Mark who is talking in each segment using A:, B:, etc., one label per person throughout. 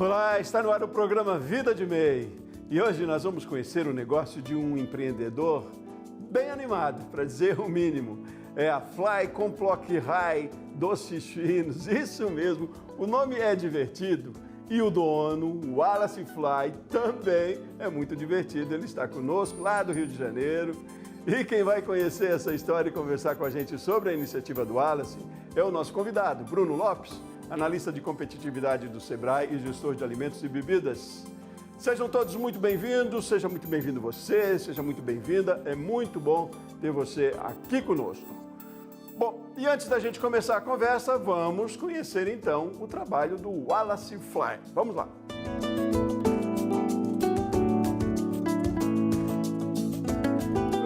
A: Olá, está no ar o programa Vida de MEI. E hoje nós vamos conhecer o negócio de um empreendedor bem animado, para dizer o mínimo. É a Fly Complock High Doces Finos, isso mesmo, o nome é divertido. E o dono, o Wallace Fly, também é muito divertido. Ele está conosco lá do Rio de Janeiro. E quem vai conhecer essa história e conversar com a gente sobre a iniciativa do Wallace é o nosso convidado, Bruno Lopes, analista de competitividade do Sebrae e gestor de alimentos e bebidas. Sejam todos muito bem-vindos, seja muito bem-vindo você, seja muito bem-vinda. É muito bom ter você aqui conosco. Bom, e antes da gente começar a conversa, vamos conhecer então o trabalho do Wallace Fly. Vamos lá.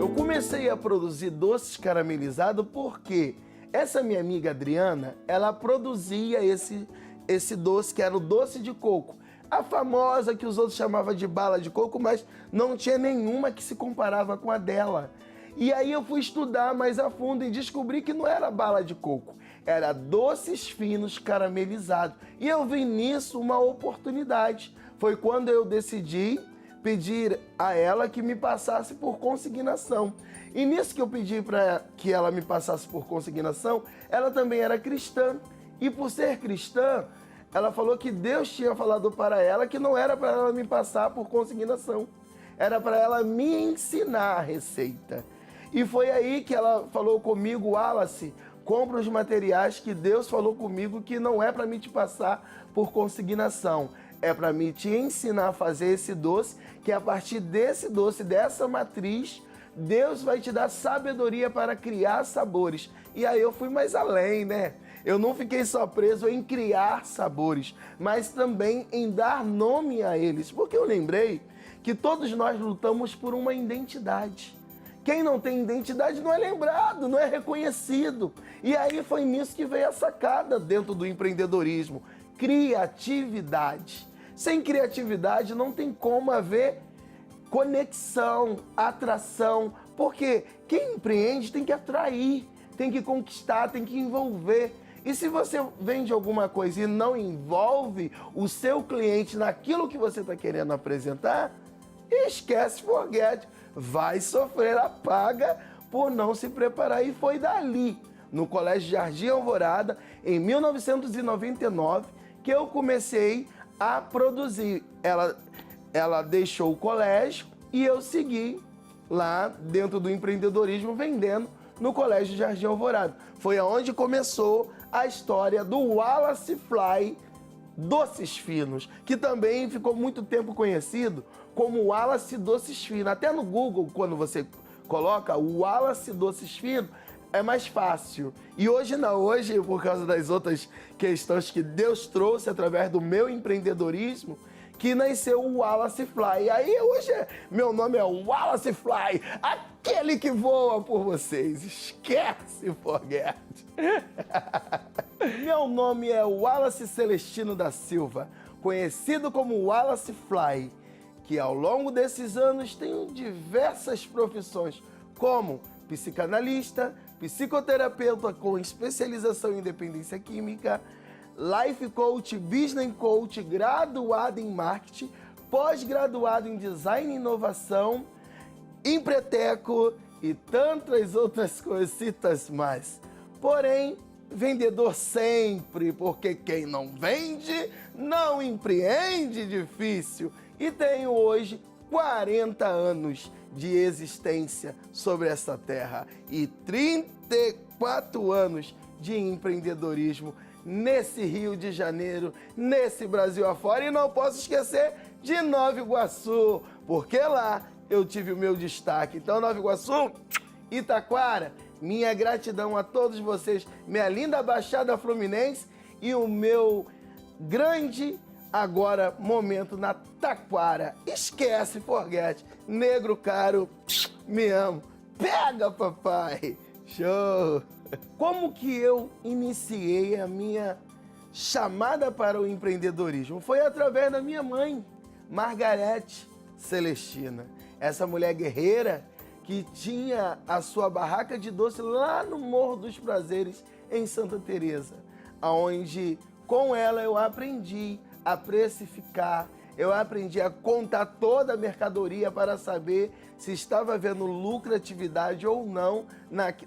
B: Eu comecei a produzir doces caramelizados porque essa minha amiga Adriana, ela produzia esse doce, que era o doce de coco. A famosa que os outros chamavam de bala de coco, mas não tinha nenhuma que se comparava com a dela. E aí eu fui estudar mais a fundo e descobri que não era bala de coco, era doces finos caramelizados. E eu vi nisso uma oportunidade. Foi quando eu decidi pedir a ela que me passasse por consignação. E nisso que eu pedi para que ela me passasse por consignação, ela também era cristã. E por ser cristã, ela falou que Deus tinha falado para ela que não era para ela me passar por consignação, era para ela me ensinar a receita. E foi aí que ela falou comigo: Wallace, compra os materiais que Deus falou comigo que não é para me te passar por consignação, é para me te ensinar a fazer esse doce, que a partir desse doce, dessa matriz, Deus vai te dar sabedoria para criar sabores. E aí eu fui mais além, né? Eu não fiquei só preso em criar sabores, mas também em dar nome a eles, porque eu lembrei que todos nós lutamos por uma identidade. Quem não tem identidade não é lembrado, não é reconhecido. E aí foi nisso que veio a sacada dentro do empreendedorismo: criatividade. Sem criatividade não tem como haver conexão, atração, porque quem empreende tem que atrair, tem que conquistar, tem que envolver. E se você vende alguma coisa e não envolve o seu cliente naquilo que você está querendo apresentar, esquece, forget, vai sofrer a paga por não se preparar. E foi dali, no Colégio Jardim Alvorada, em 1999, que eu comecei a produzir. Ela deixou o colégio e eu segui lá dentro do empreendedorismo vendendo no Colégio Jardim Alvorada. Foi aonde começou a história do Wallace Fly Doces Finos, que também ficou muito tempo conhecido como Wallace Doces Finos. Até no Google, quando você coloca Wallace Doces Finos, é mais fácil. E hoje não, hoje por causa das outras questões que Deus trouxe através do meu empreendedorismo, que nasceu o Wallace Fly. E aí hoje meu nome é Wallace Fly, aquele que voa por vocês. Esquece, forget. Meu nome é Wallace Celestino da Silva, conhecido como Wallace Fly, que ao longo desses anos tenho diversas profissões, como psicanalista, psicoterapeuta com especialização em dependência química, life coach, business coach, graduado em marketing, pós-graduado em design e inovação, empreteco e tantas outras coisitas mais. Porém, vendedor sempre, porque quem não vende, não empreende. Difícil. E tenho hoje 40 anos de existência sobre essa terra e 34 anos de empreendedorismo nesse Rio de Janeiro, nesse Brasil afora. E não posso esquecer de Nova Iguaçu, porque lá eu tive o meu destaque. Então, Nova Iguaçu, Itaquara, minha gratidão a todos vocês, minha linda Baixada Fluminense e o meu grande agora momento na Taquara. Esquece, forget, negro caro, me amo, pega papai, show! Como que eu iniciei a minha chamada para o empreendedorismo? Foi através da minha mãe, Margarete Celestina, essa mulher guerreira que tinha a sua barraca de doce lá no Morro dos Prazeres, em Santa Teresa, onde com ela eu aprendi a precificar, eu aprendi a contar toda a mercadoria para saber se estava havendo lucratividade ou não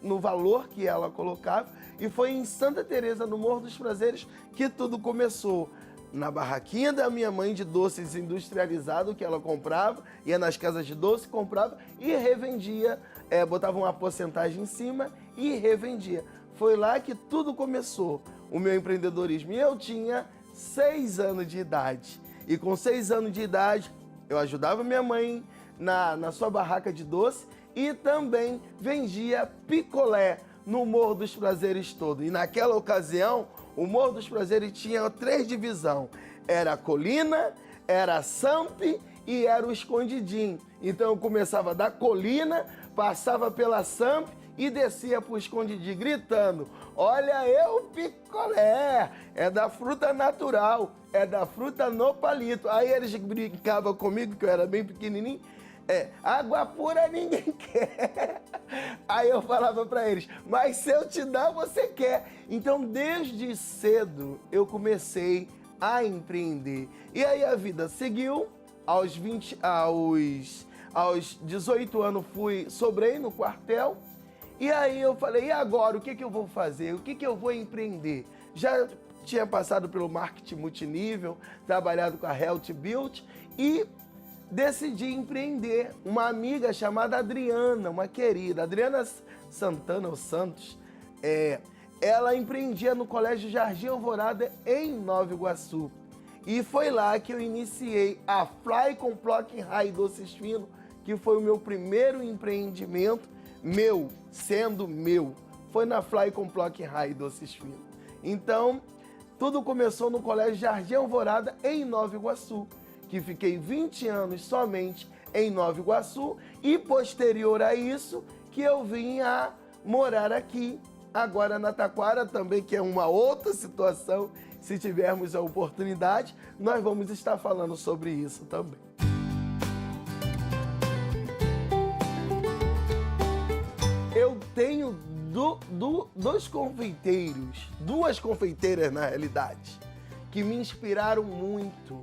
B: no valor que ela colocava. E foi em Santa Teresa, no Morro dos Prazeres, que tudo começou. Na barraquinha da minha mãe de doces industrializado que ela comprava, ia nas casas de doce, comprava e revendia, botava uma porcentagem em cima e revendia. Foi lá que tudo começou, o meu empreendedorismo. E eu tinha 6 anos de idade. E com 6 anos de idade, eu ajudava minha mãe na sua barraca de doce e também vendia picolé no Morro dos Prazeres todo. E naquela ocasião, o Morro dos Prazeres tinha 3 divisões. Era a Colina, era a Samp e era o Escondidinho. Então eu começava da Colina, passava pela Samp e descia pro Escondidinho, gritando: olha eu picolé, é da fruta natural, é da fruta no palito. Aí eles brincavam comigo, que eu era bem pequenininho, água pura ninguém quer. Aí eu falava para eles: mas se eu te dar, você quer. Então, desde cedo, eu comecei a empreender. E aí a vida seguiu. Aos 18 anos sobrei no quartel. E aí eu falei: e agora, o que eu vou fazer? O que eu vou empreender? Já tinha passado pelo marketing multinível, trabalhado com a Health Build e decidi empreender. Uma amiga chamada Adriana, uma querida, Adriana Santana ou Santos, ela empreendia no Colégio Jardim Alvorada, em Nova Iguaçu. E foi lá que eu iniciei a Fly Complock High Doces Finos, que foi o meu primeiro empreendimento, sendo meu. Foi na Fly Complock High Doces Finos. Então, tudo começou no Colégio Jardim Alvorada, em Nova Iguaçu, que fiquei 20 anos somente em Nova Iguaçu, e posterior a isso, que eu vim a morar aqui, agora na Taquara também, que é uma outra situação. Se tivermos a oportunidade, nós vamos estar falando sobre isso também. Eu tenho dois confeiteiros, 2 confeiteiras na realidade, que me inspiraram muito.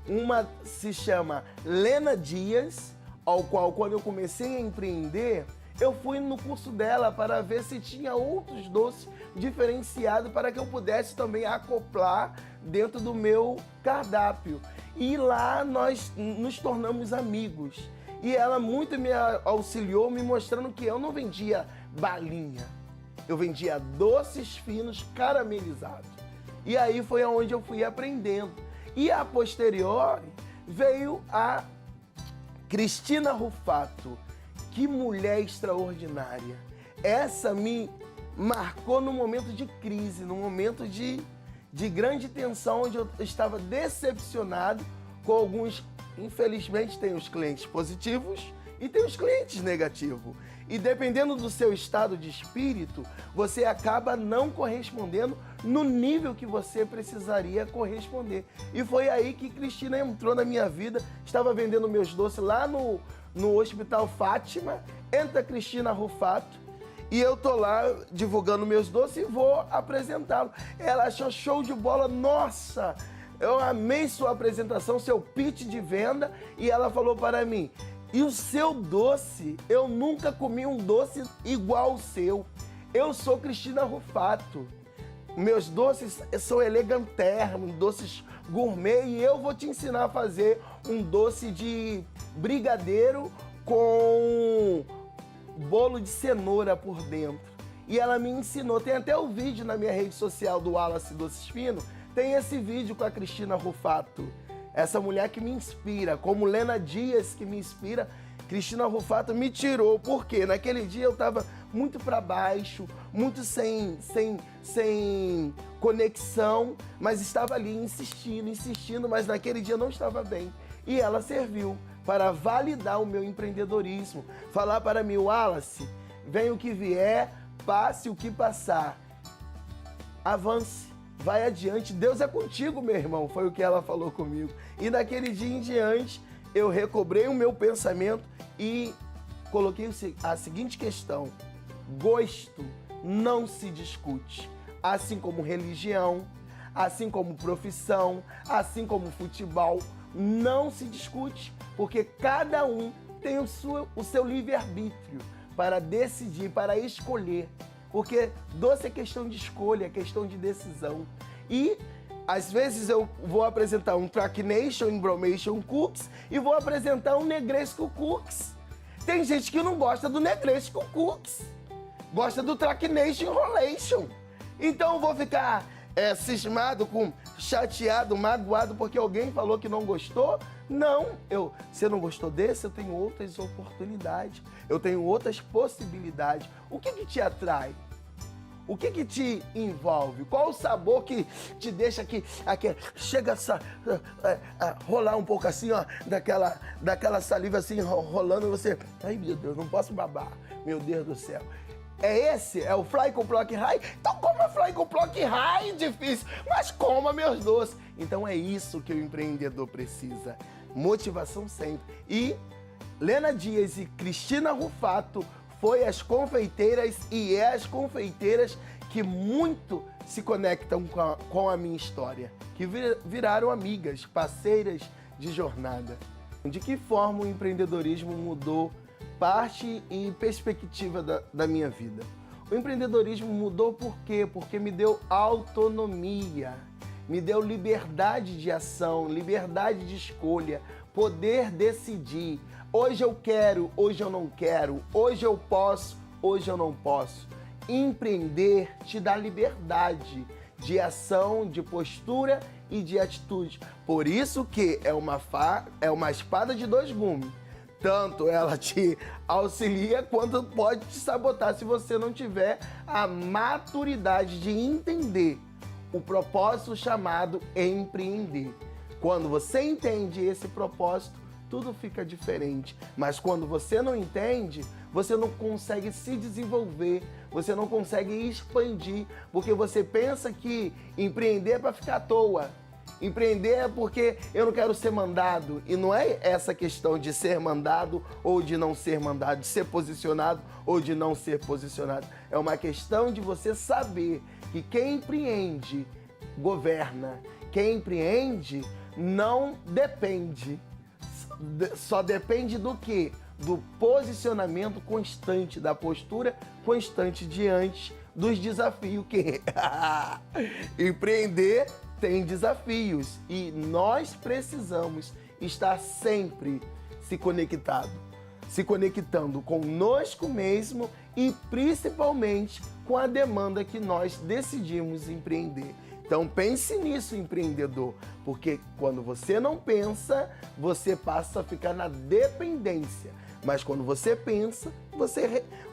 B: Uma se chama Lena Dias, ao qual, quando eu comecei a empreender, eu fui no curso dela para ver se tinha outros doces diferenciados para que eu pudesse também acoplar dentro do meu cardápio. E lá nós nos tornamos amigos. E ela muito me auxiliou, me mostrando que eu não vendia balinha, eu vendia doces finos caramelizados. E aí foi onde eu fui aprendendo. E a posteriori veio a Cristina Rufato. Que mulher extraordinária. Essa me marcou num momento de crise, num momento de grande tensão, onde eu estava decepcionado com alguns. Infelizmente, tem os clientes positivos e tem os clientes negativos. E dependendo do seu estado de espírito, você acaba não correspondendo no nível que você precisaria corresponder. E foi aí que Cristina entrou na minha vida. Estava vendendo meus doces lá no Hospital Fátima. Entra Cristina Rufato e eu tô lá divulgando meus doces e vou apresentá-lo. Ela achou show de bola. Nossa, eu amei sua apresentação, seu pitch de venda. E ela falou para mim: e o seu doce? Eu nunca comi um doce igual ao seu. Eu sou Cristina Rufato. Meus doces são elegantérrimos, doces gourmet, e eu vou te ensinar a fazer um doce de brigadeiro com bolo de cenoura por dentro. E ela me ensinou. Tem até o vídeo na minha rede social do Wallace Doces Finos. Tem esse vídeo com a Cristina Rufato. Essa mulher que me inspira, como Lena Dias que me inspira, Cristina Rufato me tirou. Por quê? Naquele dia eu estava muito para baixo, muito sem conexão, mas estava ali insistindo, mas naquele dia eu não estava bem. E ela serviu para validar o meu empreendedorismo. Falar para mim: Wallace, vem o que vier, passe o que passar. Avance. Vai adiante, Deus é contigo, meu irmão, foi o que ela falou comigo. E naquele dia em diante, eu recobrei o meu pensamento e coloquei a seguinte questão: gosto não se discute, assim como religião, assim como profissão, assim como futebol, não se discute, porque cada um tem o seu livre-arbítrio para decidir, para escolher. Porque doce é questão de escolha, é questão de decisão. E às vezes eu vou apresentar um Tracknation Embromation Cookies e vou apresentar um Negresco Cookies. Tem gente que não gosta do Negresco Cookies, gosta do Tracknation Enrolation. Então eu vou ficar cismado, chateado, magoado porque alguém falou que não gostou? Não, você não gostou desse, eu tenho outras oportunidades, eu tenho outras possibilidades. O que te atrai? O que te envolve? Qual o sabor que te deixa chega a rolar um pouco assim, ó, daquela saliva assim, rolando, você... Ai, meu Deus, não posso babar. Meu Deus do céu. É o Fly com Block High? Então coma Fly com Block High, difícil, mas coma meus doces. Então é isso que o empreendedor precisa. Motivação sempre. E Lena Dias e Cristina Rufato foi as confeiteiras e é as confeiteiras que muito se conectam com a minha história, que viraram amigas, parceiras de jornada. De que forma o empreendedorismo mudou parte e perspectiva da minha vida? O empreendedorismo mudou por quê? Porque me deu autonomia, me deu liberdade de ação, liberdade de escolha, poder decidir. Hoje eu quero, hoje eu não quero, hoje eu posso, hoje eu não posso. Empreender te dá liberdade de ação, de postura e de atitude. Por isso que é uma espada de dois gumes. Tanto ela te auxilia quanto pode te sabotar se você não tiver a maturidade de entender o propósito chamado empreender. Quando você entende esse propósito, tudo fica diferente. Mas quando você não entende, você não consegue se desenvolver, você não consegue expandir, porque você pensa que empreender é para ficar à toa. Empreender é porque eu não quero ser mandado. E não é essa questão de ser mandado ou de não ser mandado, de ser posicionado ou de não ser posicionado. É uma questão de você saber que quem empreende governa. Quem empreende não depende. Só depende do quê? Do posicionamento constante, da postura constante diante dos desafios que empreender tem desafios e nós precisamos estar sempre se conectando conosco mesmo e principalmente com a demanda que nós decidimos empreender. Então pense nisso, empreendedor, porque quando você não pensa, você passa a ficar na dependência. Mas quando você pensa,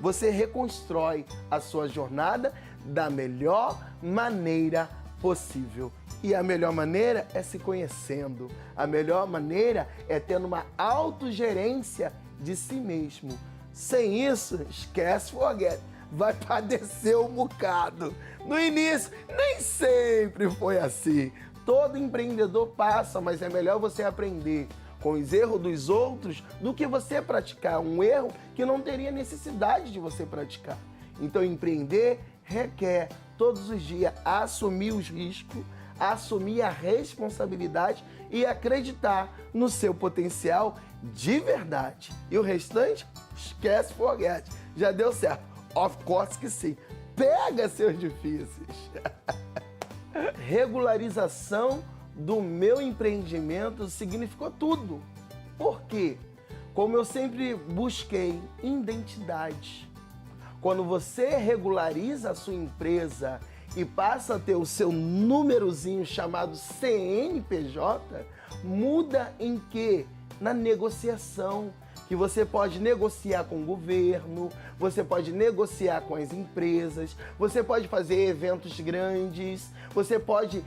B: você reconstrói a sua jornada da melhor maneira possível. E a melhor maneira é se conhecendo. A melhor maneira é tendo uma autogerência de si mesmo. Sem isso, esquece, forget. Vai padecer um bocado. No início, nem sempre foi assim. Todo empreendedor passa, mas é melhor você aprender com os erros dos outros do que você praticar um erro que não teria necessidade de você praticar. Então, empreender requer todos os dias assumir os riscos, assumir a responsabilidade e acreditar no seu potencial de verdade. E o restante, esquece, forget. Já deu certo. Of course que sim. Pega seus difíceis. Regularização do meu empreendimento significou tudo. Por quê? Como eu sempre busquei identidade. Quando você regulariza a sua empresa e passa a ter o seu númerozinho chamado CNPJ, muda em quê? Na negociação. Que você pode negociar com o governo, você pode negociar com as empresas, você pode fazer eventos grandes, você pode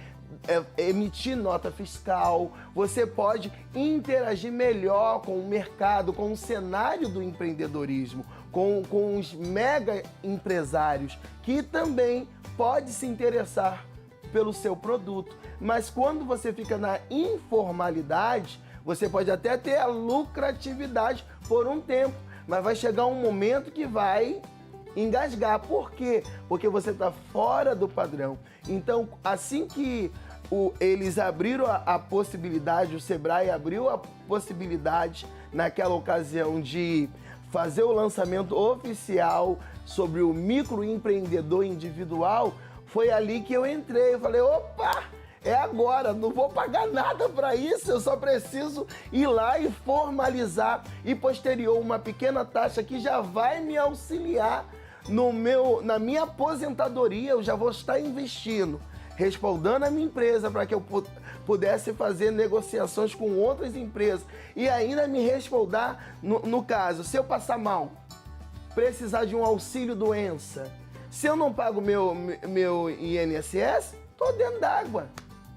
B: emitir nota fiscal, você pode interagir melhor com o mercado, com o cenário do empreendedorismo, com os mega empresários, que também pode se interessar pelo seu produto. Mas quando você fica na informalidade, você pode até ter a lucratividade por um tempo, mas vai chegar um momento que vai engasgar. Por quê? Porque você está fora do padrão. Então, assim que eles abriram a possibilidade, o Sebrae abriu a possibilidade naquela ocasião de fazer o lançamento oficial sobre o microempreendedor individual, foi ali que eu entrei. Eu falei, opa, é agora, não vou pagar nada para isso, eu só preciso ir lá e formalizar e posterior uma pequena taxa que já vai me auxiliar na minha aposentadoria. Eu já vou estar investindo, respaldando a minha empresa para que eu pudesse fazer negociações com outras empresas e ainda me respaldar no caso, se eu passar mal, precisar de um auxílio doença, se eu não pago meu INSS, tô dentro d'água,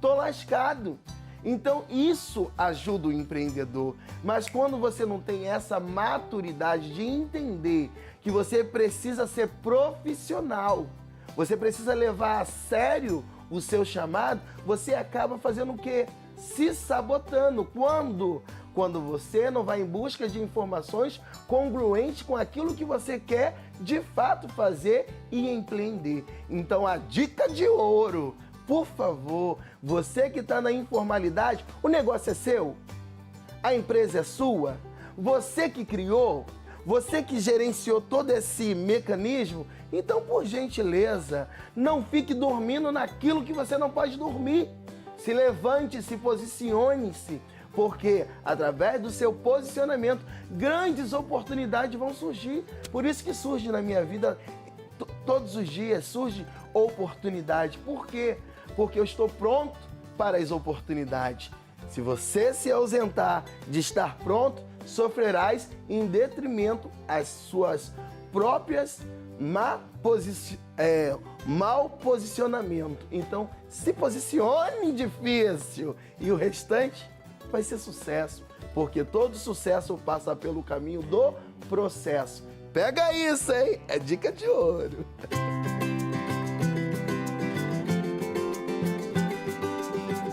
B: tô lascado. Então isso ajuda o empreendedor, mas quando você não tem essa maturidade de entender que você precisa ser profissional, você precisa levar a sério o seu chamado, você acaba fazendo o quê? Se sabotando. Quando você não vai em busca de informações congruentes com aquilo que você quer de fato fazer e empreender. Então a dica de ouro, por favor, você que está na informalidade, o negócio é seu, a empresa é sua, você que criou, você que gerenciou todo esse mecanismo, então, por gentileza, não fique dormindo naquilo que você não pode dormir. Se levante, se posicione-se, porque através do seu posicionamento, grandes oportunidades vão surgir. Por isso que surge na minha vida, todos os dias, surge oportunidade. Por quê? Porque eu estou pronto para as oportunidades. Se você se ausentar de estar pronto, sofrerás em detrimento às suas próprias mau posicionamento. Então, se posicione difícil e o restante vai ser sucesso, porque todo sucesso passa pelo caminho do processo. Pega isso, hein? É dica de ouro.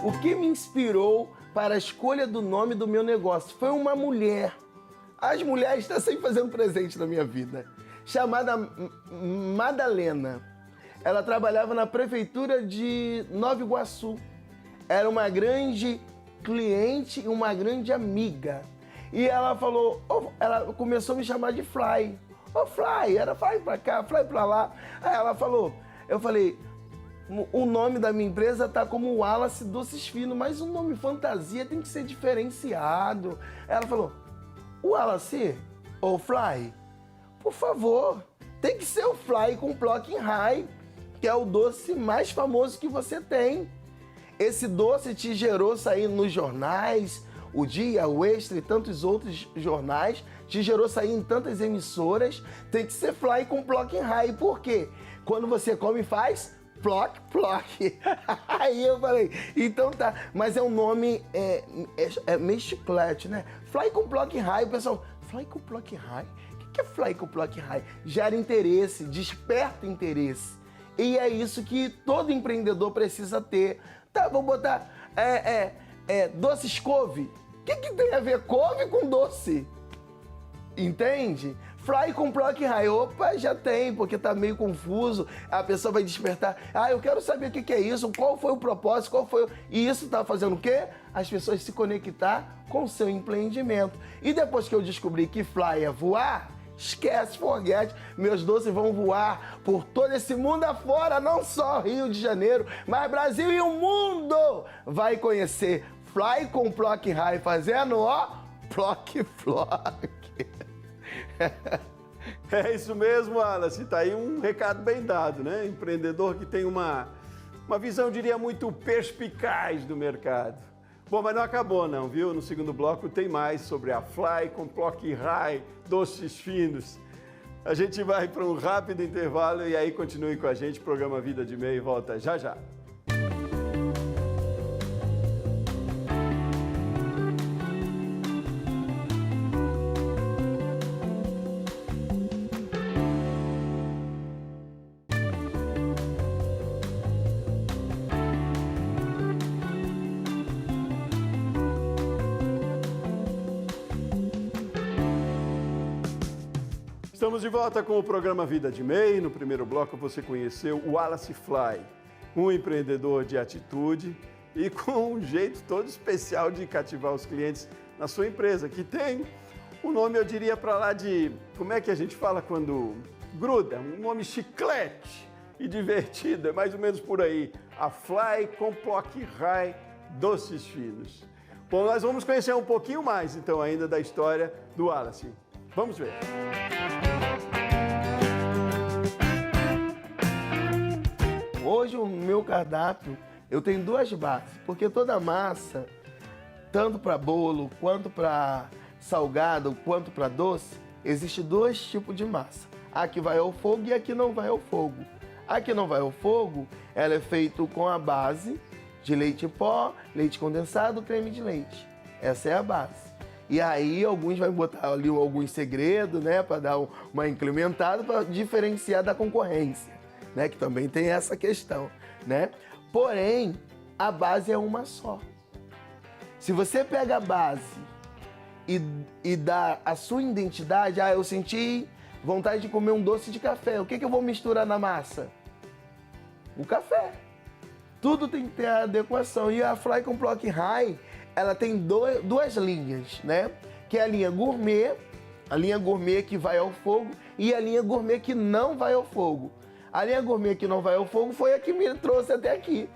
B: O que me inspirou para a escolha do nome do meu negócio foi uma mulher. As mulheres estão sempre fazendo presente na minha vida. Chamada Madalena. Ela trabalhava na prefeitura de Nova Iguaçu. Era uma grande cliente e uma grande amiga. E ela falou, ela começou a me chamar de Fly. Fly, era Fly pra cá, Fly pra lá. Aí ela falou, eu falei, o nome da minha empresa tá como Wallace Doces Finos, mas o nome fantasia tem que ser diferenciado. Ela falou, Wallace ou Fly? Por favor, tem que ser o Fly com Plocking High, que é o doce mais famoso que você tem. Esse doce te gerou sair nos jornais, o Dia, o Extra e tantos outros jornais, te gerou sair em tantas emissoras. Tem que ser Fly com Plocking High. Por quê? Quando você come faz ploc, ploc. Aí eu falei, então tá, mas é um nome meio chiclete, né? Fly com Plocking High, o pessoal, Fly com Plocking High? O que é Fly com Plocking High? Gera interesse, desperta interesse. E é isso que todo empreendedor precisa ter. Tá, vou botar doces couve. O que tem a ver couve com doce? Entende? Fly com Plocking High. Opa, já tem, porque tá meio confuso. A pessoa vai despertar. Ah, eu quero saber o que é isso, qual foi o propósito, E isso tá fazendo o quê? As pessoas se conectar com o seu empreendimento. E depois que eu descobri que Fly é voar, esquece, forget, meus doces vão voar por todo esse mundo afora, não só Rio de Janeiro, mas Brasil e o mundo vai conhecer Fly com Plocking High, fazendo, ploc, ploc.
A: É isso mesmo, Wallace, tá aí um recado bem dado, né? Empreendedor que tem uma visão, diria, muito perspicaz do mercado. Bom, mas não acabou não, viu? No segundo bloco tem mais sobre a Fly com Plocking High, doces finos. A gente vai para um rápido intervalo e aí continue com a gente. Programa Vida de Meio volta já já. Estamos de volta com o programa Vida de MEI. No primeiro bloco você conheceu o Wallace Fly, um empreendedor de atitude e com um jeito todo especial de cativar os clientes na sua empresa, que tem um nome, eu diria, para lá de, como é que a gente fala quando gruda? Um nome chiclete e divertido, é mais ou menos por aí. A Fly Complock High Doces Finos. Bom, nós vamos conhecer um pouquinho mais, então, ainda da história do Wallace. Vamos ver.
B: Hoje, o meu cardápio, eu tenho duas bases, porque toda massa, tanto para bolo, quanto para salgado, quanto para doce, existe dois tipos de massa. A que vai ao fogo e a que não vai ao fogo. A que não vai ao fogo, ela é feita com a base de leite em pó, leite condensado, creme de leite. Essa é a base. E aí alguns vão botar ali alguns segredos, né, para dar uma incrementada, para diferenciar da concorrência, né, que também tem essa questão, né? Porém, a base é uma só. Se você pega a base e dá a sua identidade, eu senti vontade de comer um doce de café, o que eu vou misturar na massa? O café. Tudo tem que ter a adequação. E a Fly Complock High, ela tem duas linhas, né? Que é a linha gourmet que vai ao fogo e a linha gourmet que não vai ao fogo. A linha gourmet que não vai ao fogo foi a que me trouxe até aqui,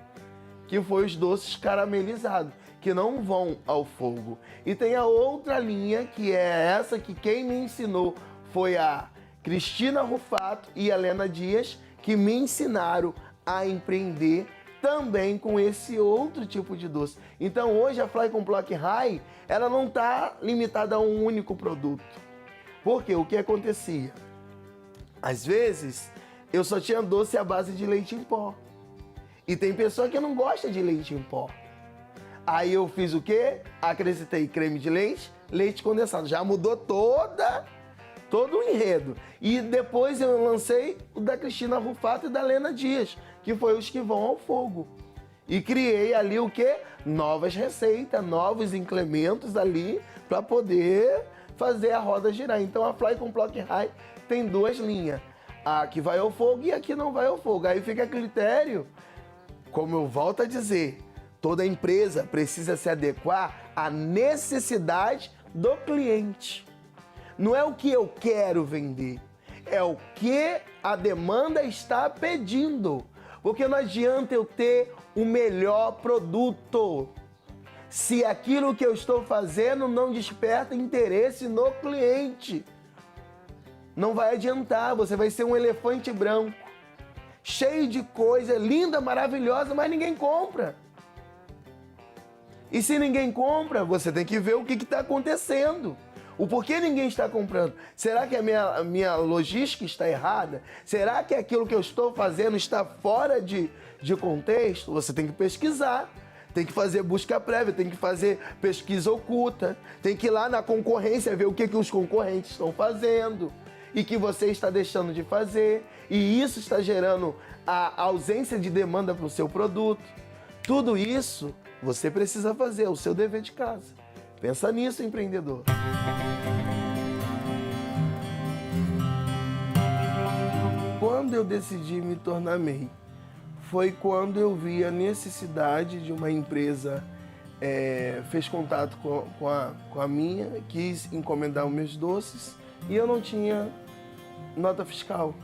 B: que foi os doces caramelizados, que não vão ao fogo. E tem a outra linha, que é essa que quem me ensinou foi a Cristina Rufato e a Helena Dias, que me ensinaram a empreender também com esse outro tipo de doce. Então hoje a Fly Complock High, ela não está limitada a um único produto. Porque o que acontecia? Às vezes eu só tinha doce à base de leite em pó. E tem pessoa que não gosta de leite em pó. Aí eu fiz o quê? Acrescentei creme de leite, leite condensado. Já mudou todo o enredo. E depois eu lancei o da Cristina Rufato e da Helena Dias, que foi os que vão ao fogo. E criei ali o quê? Novas receitas, novos incrementos ali para poder fazer a roda girar. Então a Fly Complock High tem duas linhas. A que vai ao fogo e a que não vai ao fogo. Aí fica a critério, como eu volto a dizer, toda empresa precisa se adequar à necessidade do cliente. Não é o que eu quero vender, é o que a demanda está pedindo. Porque não adianta eu ter o melhor produto se aquilo que eu estou fazendo não desperta interesse no cliente. Não vai adiantar, você vai ser um elefante branco, cheio de coisa, linda, maravilhosa, mas ninguém compra. E se ninguém compra, você tem que ver o que está acontecendo. O porquê ninguém está comprando? Será que a minha logística está errada? Será que aquilo que eu estou fazendo está fora de contexto? Você tem que pesquisar, tem que fazer busca prévia, tem que fazer pesquisa oculta, tem que ir lá na concorrência ver o que os concorrentes estão fazendo e que você está deixando de fazer. E isso está gerando a ausência de demanda para o seu produto. Tudo isso você precisa fazer, é o seu dever de casa. Pensa nisso, empreendedor. Quando eu decidi me tornar MEI, foi quando eu vi a necessidade de uma empresa, fez contato com a minha, quis encomendar os meus doces e eu não tinha nota fiscal.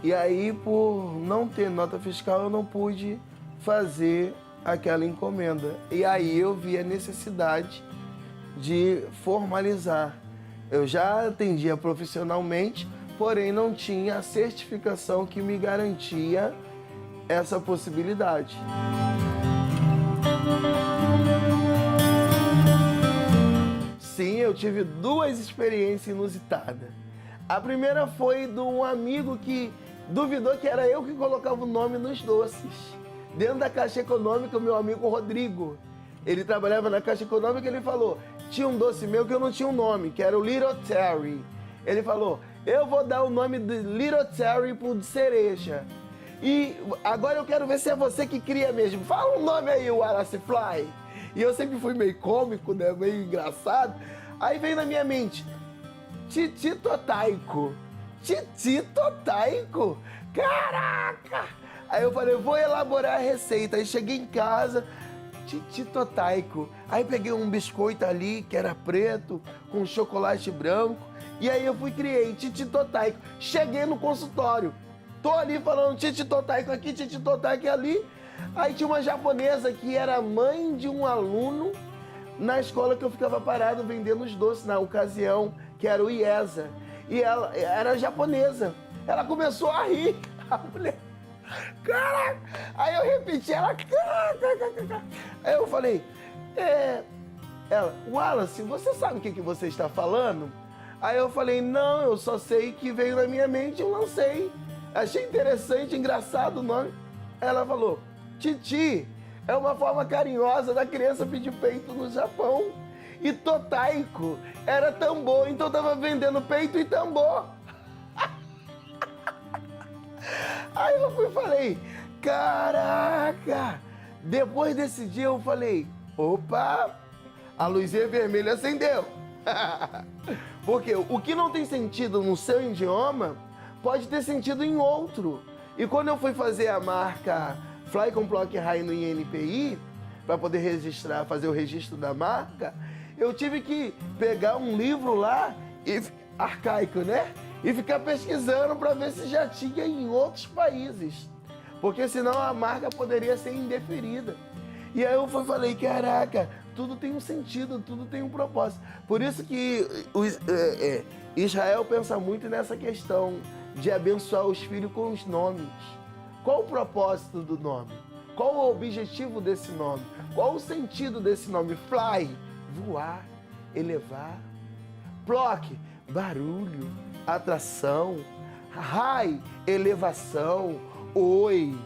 B: E aí, por não ter nota fiscal, eu não pude fazer aquela encomenda. E aí eu vi a necessidade de formalizar. Eu já atendia profissionalmente, porém não tinha a certificação que me garantia essa possibilidade. Sim, eu tive duas experiências inusitadas. A primeira foi de um amigo que duvidou que era eu que colocava o nome nos doces. Dentro da Caixa Econômica, o meu amigo Rodrigo, ele trabalhava na Caixa Econômica, ele falou, tinha um doce meu que eu não tinha um nome, que era o Little Terry. Ele falou, eu vou dar o nome de Little Terry pro de cereja. E agora eu quero ver se é você que cria mesmo. Fala um nome aí, Wallace Fly. E eu sempre fui meio cômico, né, meio engraçado. Aí veio na minha mente, Titi Totaico. Titi Totaico? Caraca! Aí eu falei, vou elaborar a receita. Aí cheguei em casa, Titi Totaico. Aí peguei um biscoito ali, que era preto, com chocolate branco. E aí eu fui e criei Titi Totaico. Cheguei no consultório. Tô ali falando Titi Totaico aqui, Titi Totaico ali. Aí tinha uma japonesa que era mãe de um aluno na escola que eu ficava parado vendendo os doces na ocasião, que era o IESA. E ela era japonesa. Ela começou a rir. A mulher, caraca! Aí eu repeti, ela, caraca! Aí eu falei, ela, Wallace, você sabe o que você está falando? Aí eu falei, não, eu só sei que veio na minha mente e eu lancei. Achei interessante, engraçado o nome. Ela falou, Titi, é uma forma carinhosa da criança pedir peito no Japão. E Totaico era tambor, então eu tava vendendo peito e tambor. Aí eu fui e falei, caraca! Depois desse dia eu falei, opa, a luzinha vermelha acendeu. Porque o que não tem sentido no seu idioma, pode ter sentido em outro. E quando eu fui fazer a marca Fly com Block High no INPI, para poder registrar, fazer o registro da marca, eu tive que pegar um livro lá, arcaico, né? E ficar pesquisando para ver se já tinha em outros países. Porque senão a marca poderia ser indeferida. E aí eu falei, caraca, tudo tem um sentido, tudo tem um propósito. Por isso que Israel pensa muito nessa questão de abençoar os filhos com os nomes. Qual o propósito do nome? Qual o objetivo desse nome? Qual o sentido desse nome? Fly, voar, elevar. Block, barulho, atração. High, elevação. Oi,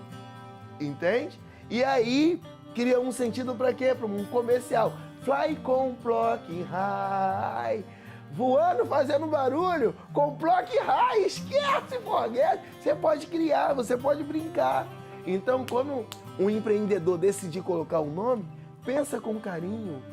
B: entende? E aí, cria um sentido para quê? Para um comercial. Fly com Block High. Voando, fazendo barulho, com Block High, esquece, forget. Você pode criar, você pode brincar. Então, quando um empreendedor decidir colocar um nome, pensa com carinho.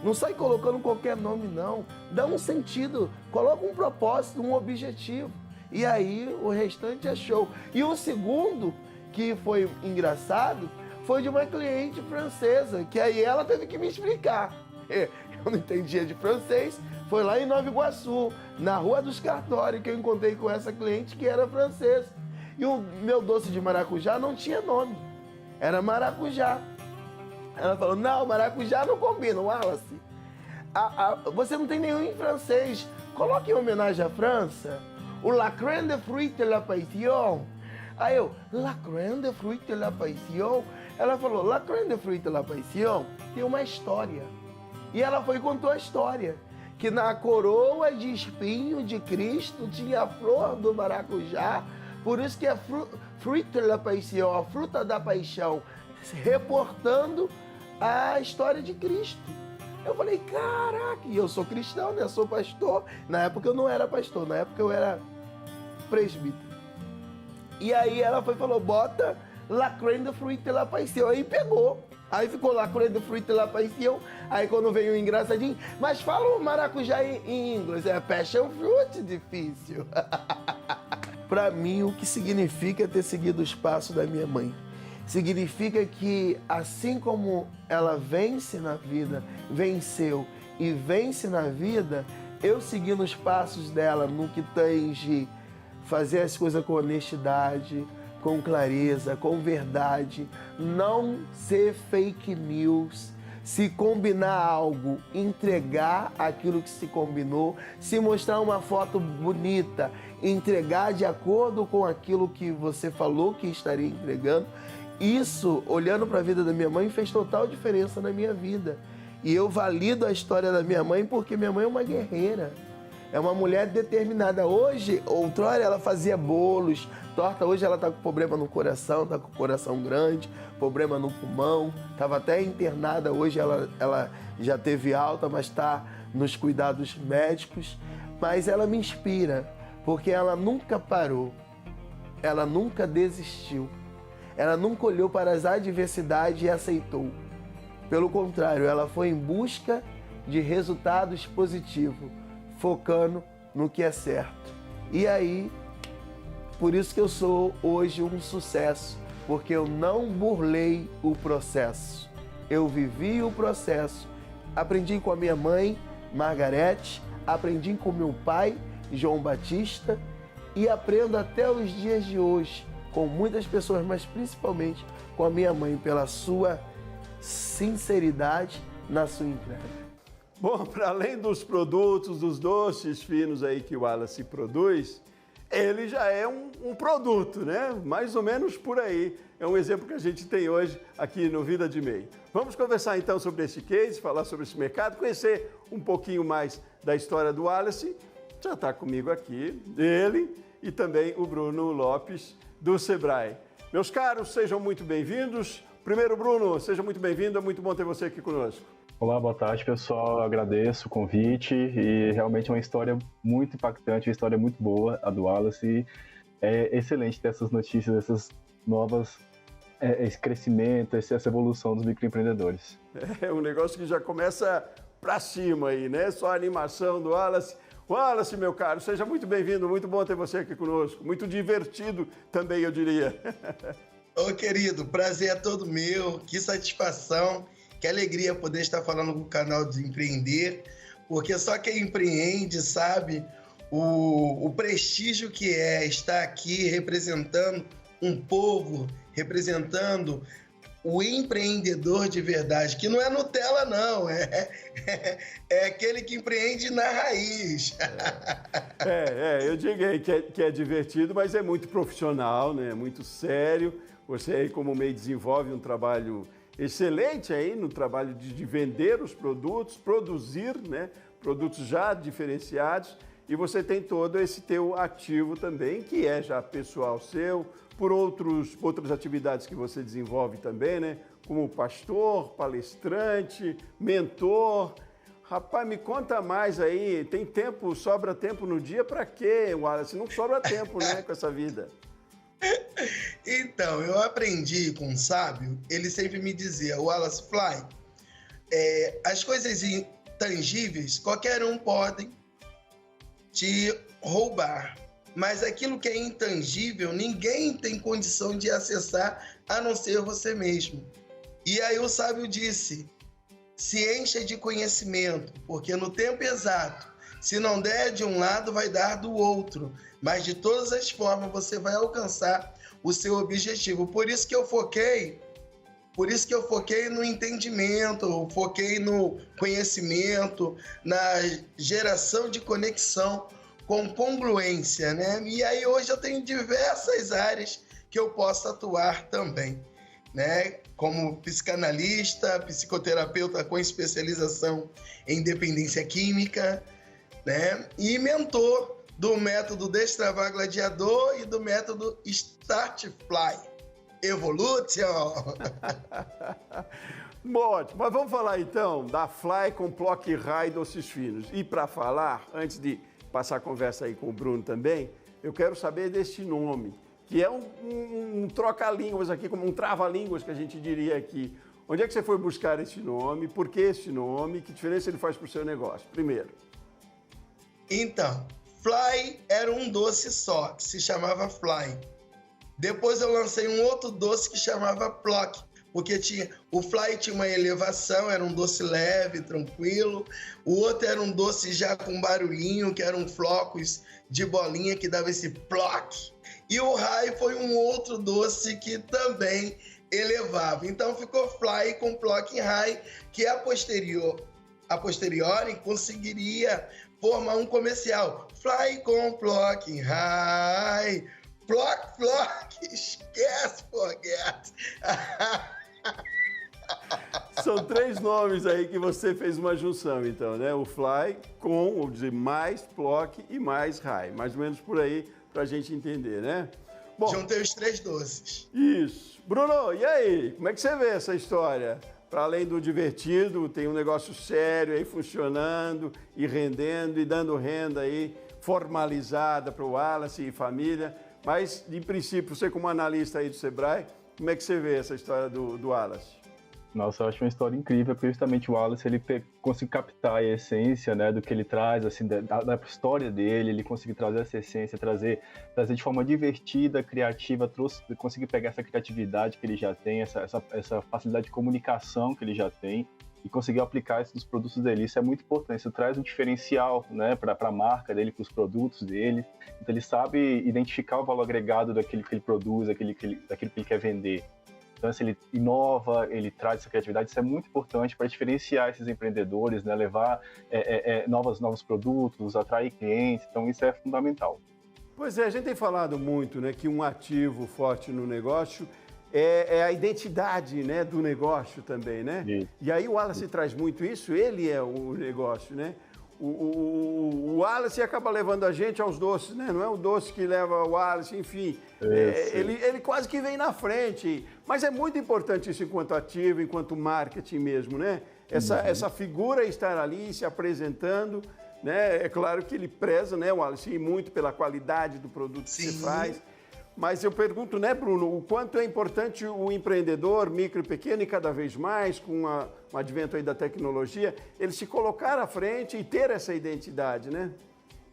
B: Não sai colocando qualquer nome, não. Dá um sentido, coloca um propósito, um objetivo. E aí, o restante é show. E o segundo, que foi engraçado, foi de uma cliente francesa, que aí ela teve que me explicar. Eu não entendia de francês. Foi lá em Nova Iguaçu, na Rua dos Cartórios, que eu encontrei com essa cliente que era francesa. E o meu doce de maracujá não tinha nome, era maracujá. Ela falou, não, maracujá não combina, Wallace. Você não tem nenhum em francês, coloque em homenagem à França, o La Crème de Fruit de la Passion. Aí eu, La Crème de Fruit de la Passion? Ela falou, La Crème de Fruit de la Passion tem uma história. E ela foi e contou a história. Que na coroa de espinho de Cristo tinha a flor do maracujá, por isso que é fruit de la passion, a fruta da paixão, reportando a história de Cristo. Eu falei, caraca, e eu sou cristão, né? Eu sou pastor. Na época eu não era pastor, na época eu era presbítero. E aí ela foi e falou, bota La Crème de Fruit de la Passion, aí pegou. Aí ficou La Crème de Fruit de la Passion. Aí quando veio o engraçadinho, mas fala o maracujá em inglês, é passion fruit difícil. Para mim, o que significa ter seguido os passos da minha mãe? Significa que assim como ela vence na vida, venceu e vence na vida, eu segui nos passos dela no que tange fazer as coisas com honestidade, com clareza, com verdade, não ser fake news, se combinar algo, entregar aquilo que se combinou, se mostrar uma foto bonita, entregar de acordo com aquilo que você falou que estaria entregando. Isso, olhando para a vida da minha mãe, fez total diferença na minha vida. E eu valido a história da minha mãe porque minha mãe é uma guerreira. É uma mulher determinada. Hoje, outrora ela fazia bolos, torta. Hoje ela está com problema no coração, está com o coração grande, problema no pulmão. Estava até internada, hoje ela já teve alta, mas está nos cuidados médicos. Mas ela me inspira, porque ela nunca parou, ela nunca desistiu. Ela nunca olhou para as adversidades e aceitou. Pelo contrário, ela foi em busca de resultados positivos, focando no que é certo. E aí, por isso que eu sou hoje um sucesso, porque eu não burlei o processo. Eu vivi o processo. Aprendi com a minha mãe, Margarete, aprendi com meu pai, João Batista, e aprendo até os dias de hoje com muitas pessoas, mas principalmente com a minha mãe, pela sua sinceridade na sua entrega.
A: Bom, para além dos produtos, dos doces finos aí que o Wallace produz, ele já é um produto, né? Mais ou menos por aí. É um exemplo que a gente tem hoje aqui no Vida de MEI. Vamos conversar então sobre esse case, falar sobre esse mercado, conhecer um pouquinho mais da história do Wallace. Já está comigo aqui, ele e também o Bruno Lopes, do Sebrae. Meus caros, sejam muito bem-vindos. Primeiro, Bruno, seja muito bem-vindo, é muito bom ter você aqui conosco.
C: Olá, boa tarde, pessoal. Eu agradeço o convite e realmente é uma história muito impactante, uma história muito boa, a do Wallace. É excelente ter essas notícias, essas novas, esse crescimento, essa evolução dos microempreendedores.
A: É um negócio que já começa para cima aí, né? Só a animação do Wallace. Wallace, meu caro, seja muito bem-vindo, muito bom ter você aqui conosco. Muito divertido também, eu diria.
D: Ô, querido, prazer é todo meu, que satisfação, que alegria poder estar falando com o canal de Empreender, porque só quem empreende sabe o prestígio que é estar aqui representando um povo, representando o empreendedor de verdade, que não é Nutella, não, é aquele que empreende na raiz.
A: Eu digo aí que é divertido, mas é muito profissional, né? Muito sério. Você aí como MEI desenvolve um trabalho excelente aí no trabalho de vender os produtos, produzir, né? Produtos já diferenciados, e você tem todo esse teu ativo também, que é já pessoal seu, por outras atividades que você desenvolve também, né? Como pastor, palestrante, mentor. Rapaz, me conta mais aí, tem tempo, sobra tempo no dia para quê, Wallace? Não sobra tempo, né, com essa vida.
D: Então, eu aprendi com um sábio, ele sempre me dizia, Wallace Fly, as coisas intangíveis, qualquer um pode te roubar, mas aquilo que é intangível, ninguém tem condição de acessar, a não ser você mesmo. E aí o sábio disse, se encha de conhecimento, porque no tempo exato, se não der de um lado, vai dar do outro. Mas de todas as formas, você vai alcançar o seu objetivo. Por isso que eu foquei no entendimento, eu foquei no conhecimento, na geração de conexão com congruência, né? E aí hoje eu tenho diversas áreas que eu posso atuar também, né? Como psicanalista, psicoterapeuta com especialização em dependência química, né? E mentor do método Destravar Gladiador e do método Start Fly Evolution.
A: Bom, ótimo. Mas vamos falar então da Fly com Plock High doces finos. E para falar, antes de passar a conversa aí com o Bruno também, eu quero saber desse nome, que é um troca-línguas aqui, como um trava-línguas que a gente diria aqui. Onde é que você foi buscar esse nome? Por que esse nome? Que diferença ele faz para o seu negócio? Primeiro.
D: Então, Fly era um doce só, que se chamava Fly. Depois eu lancei um outro doce que chamava Plock, porque o Fly tinha uma elevação, era um doce leve, tranquilo. O outro era um doce já com barulhinho, que eram flocos de bolinha que dava esse Plock. E o High foi um outro doce que também elevava. Então ficou Fly com Plock High, que a posteriori conseguiria formar um comercial. Fly com Plock High. Plock, esquece, forget.
A: São 3 nomes aí que você fez uma junção, então, né? O Fly com, ou dizer, mais Plock e mais High. Mais ou menos por aí, pra gente entender, né?
D: Bom, juntei os 3 doces.
A: Isso. Bruno, e aí? Como é que você vê essa história? Para além do divertido, tem um negócio sério aí funcionando e rendendo e dando renda aí formalizada para o Wallace e família. Mas, de princípio, você como analista aí do Sebrae, como é que você vê essa história do Wallace?
C: Nossa, eu acho uma história incrível, porque justamente o Wallace, ele conseguiu captar a essência, né, do que ele traz, assim, da história dele, ele conseguiu trazer essa essência, trazer de forma divertida, criativa, conseguir pegar essa criatividade que ele já tem, essa facilidade de comunicação que ele já tem, e conseguir aplicar isso nos produtos dele. Isso é muito importante, isso traz um diferencial, né, para a marca dele, para os produtos dele. Então ele sabe identificar o valor agregado daquilo que ele produz, daquilo que ele quer vender. Então, se ele inova, ele traz essa criatividade, isso é muito importante para diferenciar esses empreendedores, né? Levar novos produtos, atrair clientes, então isso é fundamental.
A: Pois é, a gente tem falado muito, né, que um ativo forte no negócio é a identidade, né, do negócio também, né? Isso. E aí o Wallace traz muito isso, ele é o negócio, né? O Wallace acaba levando a gente aos doces, né? Não é o doce que leva o Wallace, enfim. Ele quase que vem na frente. Mas é muito importante isso enquanto ativo, enquanto marketing mesmo, né? Essa figura estar ali se apresentando, né? É claro que ele preza, né, Wallace, muito pela qualidade do produto que se faz. Mas eu pergunto, né, Bruno, o quanto é importante o empreendedor, micro e pequeno, e cada vez mais, com o advento aí da tecnologia, ele se colocar à frente e ter essa identidade, né?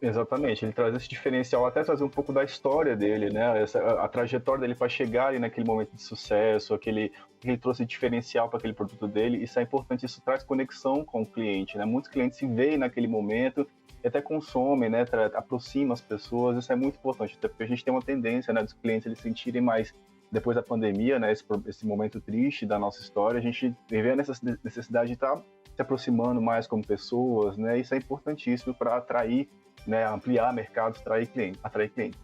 C: Exatamente, ele traz esse diferencial, até trazer um pouco da história dele, né? A trajetória dele para chegar ali naquele momento de sucesso, ele trouxe diferencial para aquele produto dele. Isso é importante, isso traz conexão com o cliente, né? Muitos clientes se veem naquele momento e até consomem, né? Aproxima as pessoas, isso é muito importante, até porque a gente tem uma tendência, né, dos clientes eles sentirem mais, depois da pandemia, né, esse momento triste da nossa história, a gente vê a necessidade de estar se aproximando mais como pessoas, né? Isso é importantíssimo para atrair, né, ampliar mercados, atrair clientes.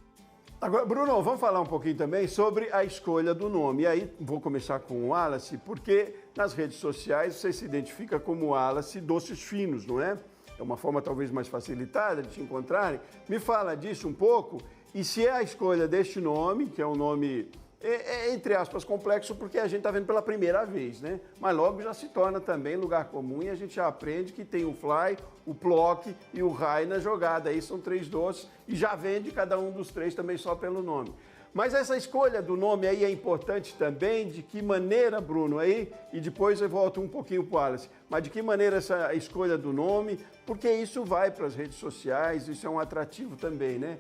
A: Agora, Bruno, vamos falar um pouquinho também sobre a escolha do nome. E aí vou começar com o Wallace, porque nas redes sociais você se identifica como Wallace Doces Finos, não é? É uma forma talvez mais facilitada de te encontrarem. Me fala disso um pouco, e se é a escolha deste nome, que é um nome, entre aspas, complexo, porque a gente está vendo pela primeira vez, né? Mas logo já se torna também lugar comum e a gente já aprende que tem o Fly, o Plock e o High na jogada. Aí são 3 doces e já vende cada um dos 3 também só pelo nome. Mas essa escolha do nome aí é importante também, de que maneira, Bruno, aí, e depois eu volto um pouquinho para o Wallace, mas de que maneira essa escolha do nome, porque isso vai para as redes sociais, isso é um atrativo também, né?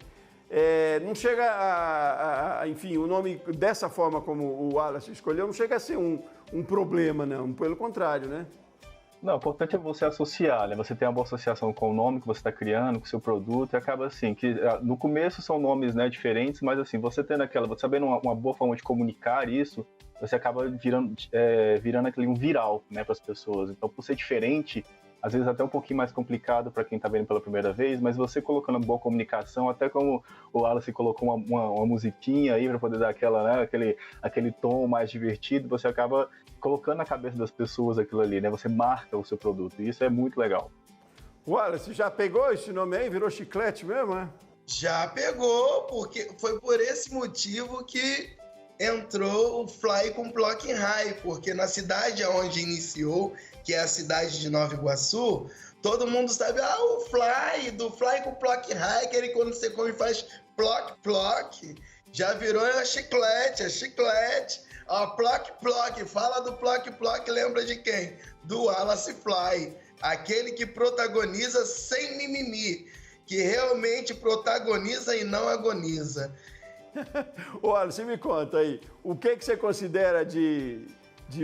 A: Não chega enfim, o nome dessa forma como o Wallace escolheu, não chega a ser um problema, não, pelo contrário, né?
C: Não, o importante é você associar, né? Você tem uma boa associação com o nome que você está criando, com o seu produto, e acaba assim, que no começo são nomes, né, diferentes, mas assim, você sabendo uma boa forma de comunicar isso, você acaba virando aquele um viral, né, para as pessoas. Então, por ser diferente, às vezes até um pouquinho mais complicado para quem está vendo pela primeira vez, mas você colocando boa comunicação, até como o Wallace colocou uma musiquinha aí para poder dar aquele tom mais divertido, você acaba colocando na cabeça das pessoas aquilo ali, né? Você marca o seu produto, e isso é muito legal.
A: Wallace, já pegou esse nome aí? Virou chiclete mesmo, né?
D: Já pegou, porque foi por esse motivo que entrou o Fly com Plock High, porque na cidade onde iniciou, que é a cidade de Nova Iguaçu, todo mundo sabe, o Fly, do Fly com Plock High, que ele quando você come faz plock, já virou a chiclete. Plock, fala do plock, lembra de quem? Do Wallace Fly, aquele que protagoniza sem mimimi, que realmente protagoniza e não agoniza.
A: Wallace, me conta aí, o que você considera de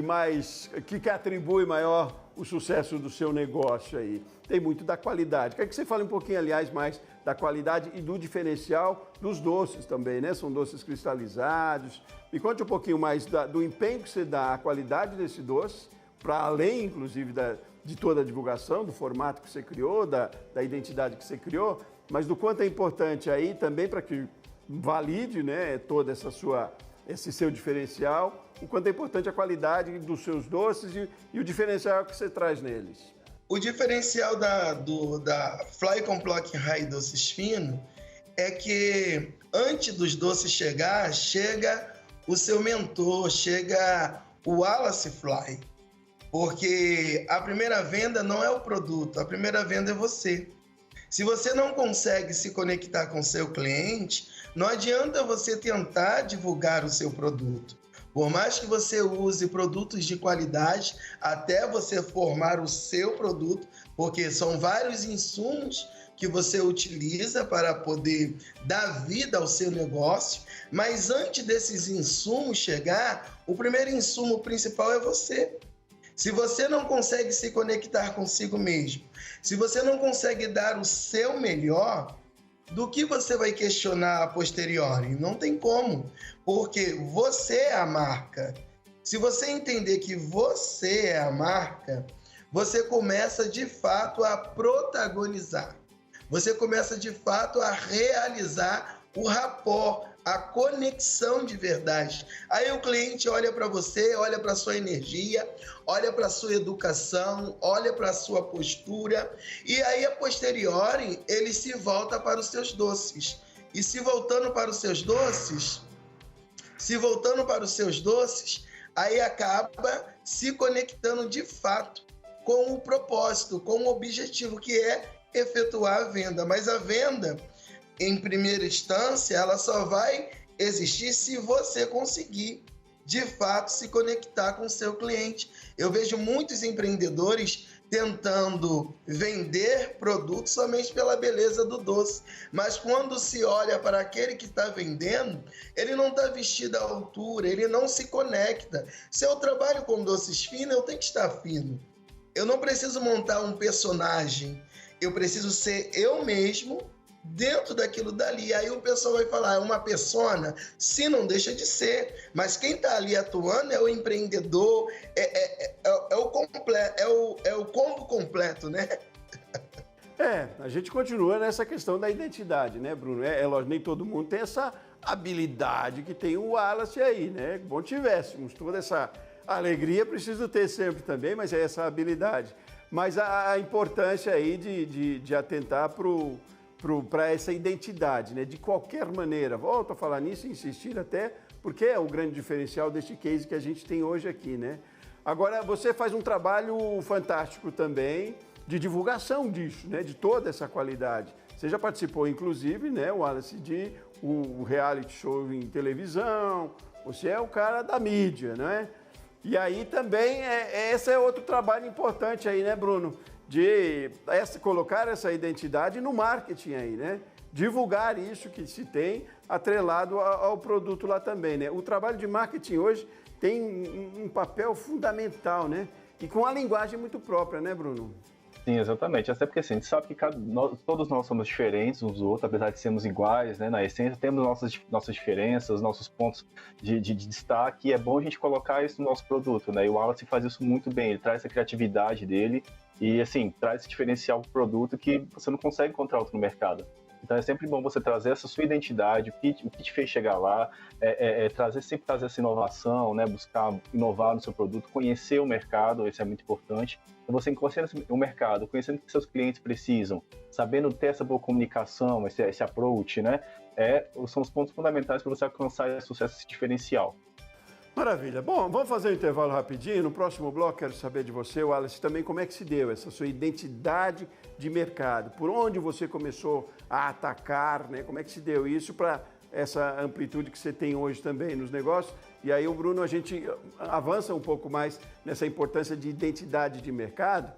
A: mais, que atribui maior o sucesso do seu negócio aí? Tem muito da qualidade. Quero que você fale um pouquinho, aliás, mais da qualidade e do diferencial dos doces também, né? São doces cristalizados. Me conte um pouquinho mais do empenho que você dá à qualidade desse doce, para além, inclusive, de toda a divulgação, do formato que você criou, da identidade que você criou, mas do quanto é importante aí também para que valide, né, todo esse seu diferencial, o quanto é importante a qualidade dos seus doces e o diferencial que você traz neles.
D: O diferencial da Fly com Plock High Doces Fino é que antes dos doces chega o seu mentor, chega o Wallace Fly, porque a primeira venda não é o produto, a primeira venda é você. Se você não consegue se conectar com o seu cliente, não adianta você tentar divulgar o seu produto, Por mais que você use produtos de qualidade, até você formar o seu produto, porque são vários insumos que você utiliza para poder dar vida ao seu negócio, mas antes desses insumos chegar, o primeiro insumo principal é você. Se você não consegue se conectar consigo mesmo, se você não consegue dar o seu melhor, do que você vai questionar a posteriori? Não tem como, porque você é a marca. Se você entender que você é a marca, você começa de fato a protagonizar. Você começa de fato a realizar o rapport, a conexão de verdade. Aí o cliente olha para você, olha para a sua energia, olha para a sua educação, olha para a sua postura, e aí a posteriori ele se volta para os seus doces. E se voltando para os seus doces, aí acaba se conectando de fato com o propósito, com o objetivo, que é efetuar a venda. Mas a venda, em primeira instância, ela só vai existir se você conseguir, de fato, se conectar com o seu cliente. Eu vejo muitos empreendedores tentando vender produtos somente pela beleza do doce, mas quando se olha para aquele que está vendendo, ele não está vestido à altura, ele não se conecta. Se eu trabalho com doces finos, eu tenho que estar fino. Eu não preciso montar um personagem, eu preciso ser eu mesmo dentro daquilo dali. Aí o pessoal vai falar, é uma persona? Sim, não deixa de ser. Mas quem está ali atuando é o empreendedor, é o combo completo, né?
A: A gente continua nessa questão da identidade, né, Bruno? Lógico, nem todo mundo tem essa habilidade que tem o Wallace aí, né? Bom tivéssemos toda essa alegria, preciso ter sempre também, mas é essa habilidade. Mas a importância aí de atentar para essa identidade, né? De qualquer maneira. Volto a falar nisso e insistir até, porque é o grande diferencial deste case que a gente tem hoje aqui, né? Agora, você faz um trabalho fantástico também de divulgação disso, né? De toda essa qualidade. Você já participou, inclusive, né, Wallace, de o reality show em televisão, você é o cara da mídia, né? E aí também, esse é outro trabalho importante aí, né, Bruno? De colocar essa identidade no marketing aí, né? Divulgar isso que se tem atrelado ao produto lá também, né? O trabalho de marketing hoje tem um papel fundamental, né? E com a linguagem muito própria, né, Bruno?
C: Sim, exatamente. Até porque assim, a gente sabe que todos nós somos diferentes uns dos outros, apesar de sermos iguais, né? Na essência, temos nossas diferenças, nossos pontos de destaque, e é bom a gente colocar isso no nosso produto, né? E o Wallace faz isso muito bem, ele traz essa criatividade dele e, assim, traz esse diferencial pro produto que você não consegue encontrar outro no mercado. Então é sempre bom você trazer essa sua identidade, o que te fez chegar lá, sempre trazer essa inovação, né? Buscar inovar no seu produto, conhecer o mercado, isso é muito importante. Então você conhecendo o mercado, conhecendo o que seus clientes precisam, sabendo ter essa boa comunicação, esse approach, né? São os pontos fundamentais para você alcançar esse sucesso, esse diferencial.
A: Maravilha. Bom, vamos fazer um intervalo rapidinho. No próximo bloco, quero saber de você, Wallace, também como é que se deu essa sua identidade de mercado. Por onde você começou a atacar, né? Como é que se deu isso para essa amplitude que você tem hoje também nos negócios? E aí, o Bruno, a gente avança um pouco mais nessa importância de identidade de mercado.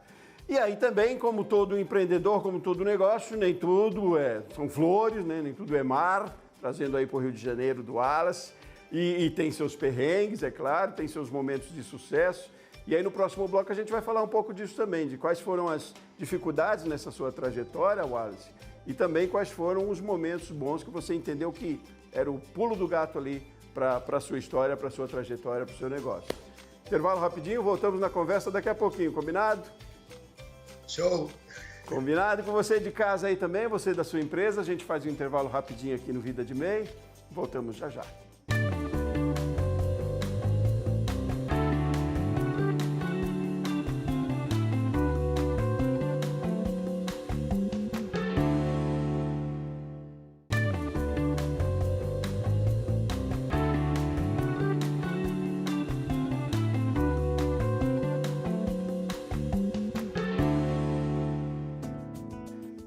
A: E aí também, como todo empreendedor, como todo negócio, nem tudo são flores, né? Nem tudo é mar, trazendo aí para o Rio de Janeiro do Wallace. E tem seus perrengues, é claro, tem seus momentos de sucesso. E aí no próximo bloco a gente vai falar um pouco disso também, de quais foram as dificuldades nessa sua trajetória, Wallace, e também quais foram os momentos bons que você entendeu que era o pulo do gato ali para a sua história, para a sua trajetória, para o seu negócio. Intervalo rapidinho, voltamos na conversa daqui a pouquinho, combinado?
D: Show!
A: Combinado com você de casa aí também, você da sua empresa. A gente faz um intervalo rapidinho aqui no Vida de MEI. Voltamos já já.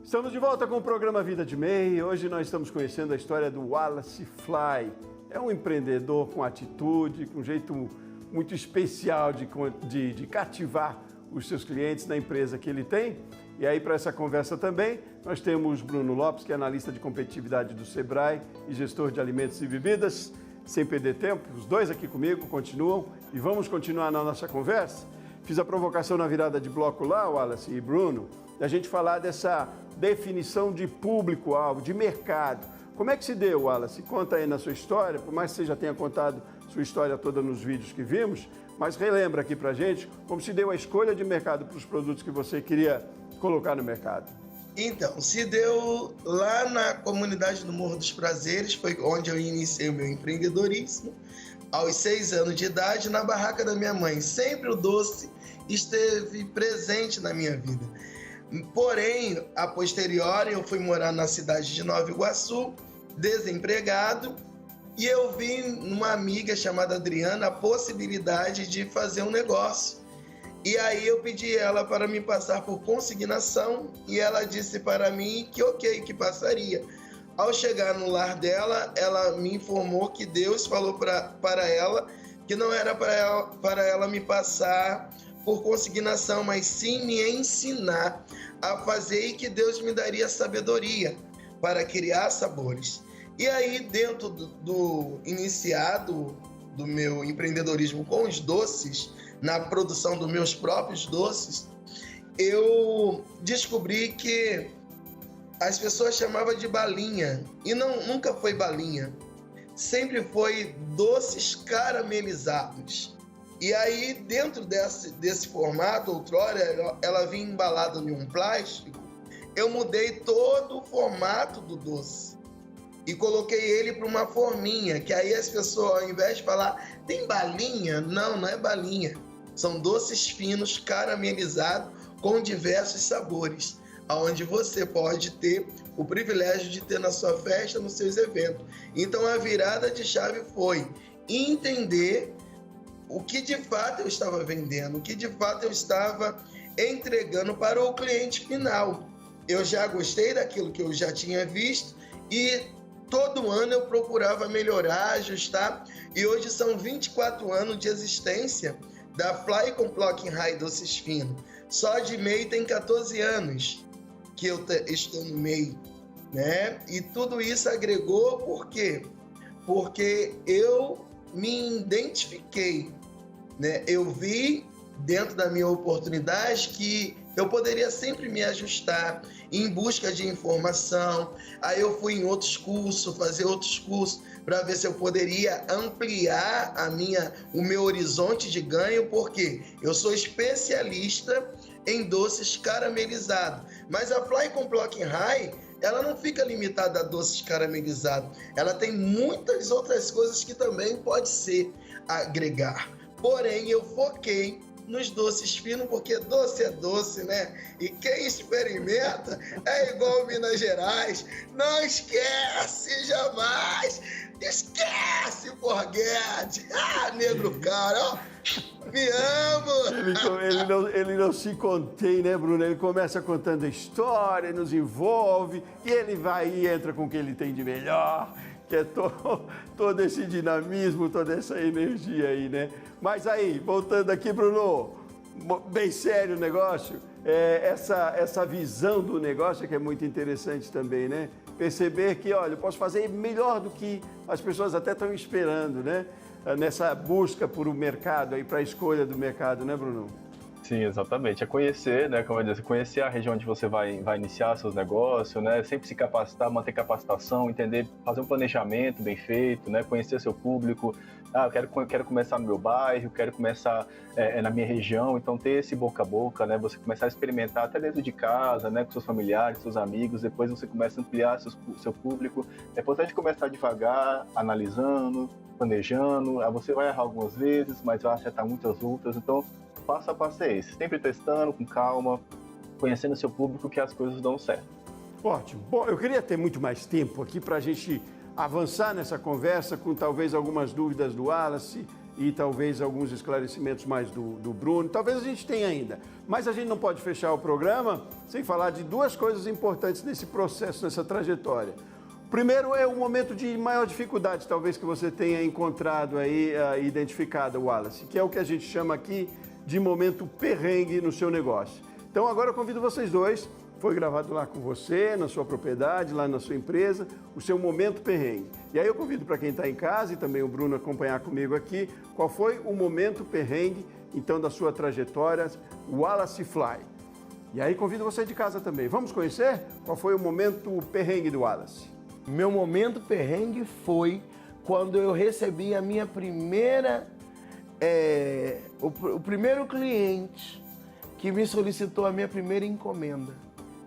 A: Estamos de volta com o programa Vida de MEI. Hoje nós estamos conhecendo a história do Wallace Fly. é um empreendedor com atitude, com um jeito muito especial de cativar os seus clientes na empresa que ele tem. E aí, para essa conversa também, nós temos Bruno Lopes, que é analista de competitividade do Sebrae e gestor de alimentos e bebidas. Sem perder tempo, os dois aqui comigo continuam e vamos continuar na nossa conversa. Fiz a provocação na virada de bloco lá, Wallace e Bruno, da gente falar dessa definição de público-alvo, de mercado. Como é que se deu, Wallace? Conta aí na sua história, por mais que você já tenha contado sua história toda nos vídeos que vimos, mas relembra aqui pra gente como se deu a escolha de mercado para os produtos que você queria colocar no mercado.
D: Então, se deu lá na comunidade do Morro dos Prazeres, foi onde eu iniciei o meu empreendedorismo, aos 6 anos de idade, na barraca da minha mãe. Sempre o doce esteve presente na minha vida. Porém, a posteriori, eu fui morar na cidade de Nova Iguaçu, desempregado, e eu vi numa amiga chamada Adriana a possibilidade de fazer um negócio. E aí eu pedi ela para me passar por consignação e ela disse para mim que ok, que passaria. Ao chegar no lar dela, ela me informou que Deus falou para ela que não era para ela me passar por consignação, mas sim me ensinar a fazer e que Deus me daria sabedoria para criar sabores. E aí, dentro do iniciado do meu empreendedorismo com os doces, na produção dos meus próprios doces, eu descobri que as pessoas chamavam de balinha, e nunca foi balinha, sempre foi doces caramelizados. E aí, dentro desse formato, outrora, ela vinha embalada em um plástico, eu mudei todo o formato do doce e coloquei ele para uma forminha, que aí as pessoas, ao invés de falar, tem balinha? Não, não é balinha. São doces finos, caramelizados, com diversos sabores, onde você pode ter o privilégio de ter na sua festa, nos seus eventos. Então, a virada de chave foi entender o que de fato eu estava vendendo, o que de fato eu estava entregando para o cliente final. Eu já gostei daquilo que eu já tinha visto e todo ano eu procurava melhorar, ajustar, e hoje são 24 anos de existência da Fly com Plock High Doces Finos. Só de MEI tem 14 anos que eu estou no MEI, né? E tudo isso agregou por quê? Porque eu me identifiquei, né? Eu vi dentro da minha oportunidade que eu poderia sempre me ajustar em busca de informação. Aí eu fui em outros cursos, fazer outros cursos para ver se eu poderia ampliar o meu horizonte de ganho, porque eu sou especialista em doces caramelizados. Mas a Fly com Plock High, ela não fica limitada a doces caramelizados. Ela tem muitas outras coisas que também pode ser agregar. Porém, eu foquei nos doces finos, porque doce é doce, né? E quem experimenta é igual Minas Gerais. Não esquece jamais! Esquece, forget! Ah, negro cara, ó! Me amo!
A: Ele não se contém, né, Bruno? Ele começa contando a história, nos envolve, e ele vai e entra com o que ele tem de melhor, que é todo esse dinamismo, toda essa energia aí, né? Mas aí, voltando aqui, Bruno, bem sério o negócio, essa visão do negócio que é muito interessante também, né? Perceber que, olha, eu posso fazer melhor do que as pessoas até estão esperando, né? Nessa busca por um mercado aí, para a escolha do mercado, né, Bruno?
C: Sim, exatamente. É conhecer, né, como eu disse, conhecer a região onde você vai iniciar seus negócios, né, sempre se capacitar, manter capacitação, entender, fazer um planejamento bem feito, né, conhecer seu público. Eu quero começar no meu bairro, quero começar na minha região, então ter esse boca a boca, né, você começar a experimentar até dentro de casa, né, com seus familiares, seus amigos, depois você começa a ampliar seu público. É importante começar devagar, analisando, planejando, você vai errar algumas vezes, mas vai acertar muitas outras, então passo a passo é esse, sempre testando, com calma, conhecendo seu público, que as coisas dão certo.
A: Ótimo. Bom, eu queria ter muito mais tempo aqui para a gente avançar nessa conversa com talvez algumas dúvidas do Wallace e talvez alguns esclarecimentos mais do Bruno. Talvez a gente tenha ainda, mas a gente não pode fechar o programa sem falar de duas coisas importantes nesse processo, nessa trajetória. Primeiro é o momento de maior dificuldade, talvez, que você tenha encontrado aí, identificado, Wallace, que é o que a gente chama aqui de momento perrengue no seu negócio. Então agora eu convido vocês dois, foi gravado lá com você, na sua propriedade, lá na sua empresa, o seu momento perrengue. E aí eu convido para quem está em casa e também o Bruno acompanhar comigo aqui, qual foi o momento perrengue, então, da sua trajetória, Wallace Fly. E aí convido você de casa também. Vamos conhecer qual foi o momento perrengue do Wallace?
B: Meu momento perrengue foi quando eu recebi a minha primeira... o primeiro cliente que me solicitou a minha primeira encomenda.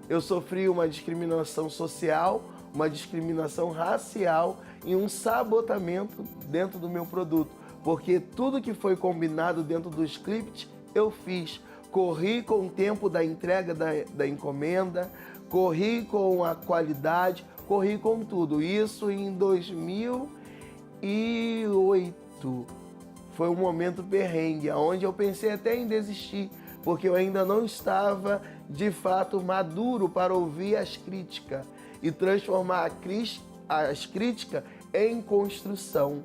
B: Eu sofri uma discriminação social, uma discriminação racial e um sabotamento dentro do meu produto, porque tudo que foi combinado dentro do script eu fiz. Corri com o tempo da entrega da encomenda, corri com a qualidade, corri com tudo. Isso em 2008. Foi um momento perrengue, onde eu pensei até em desistir, porque eu ainda não estava, de fato, maduro para ouvir as críticas e transformar as críticas em construção.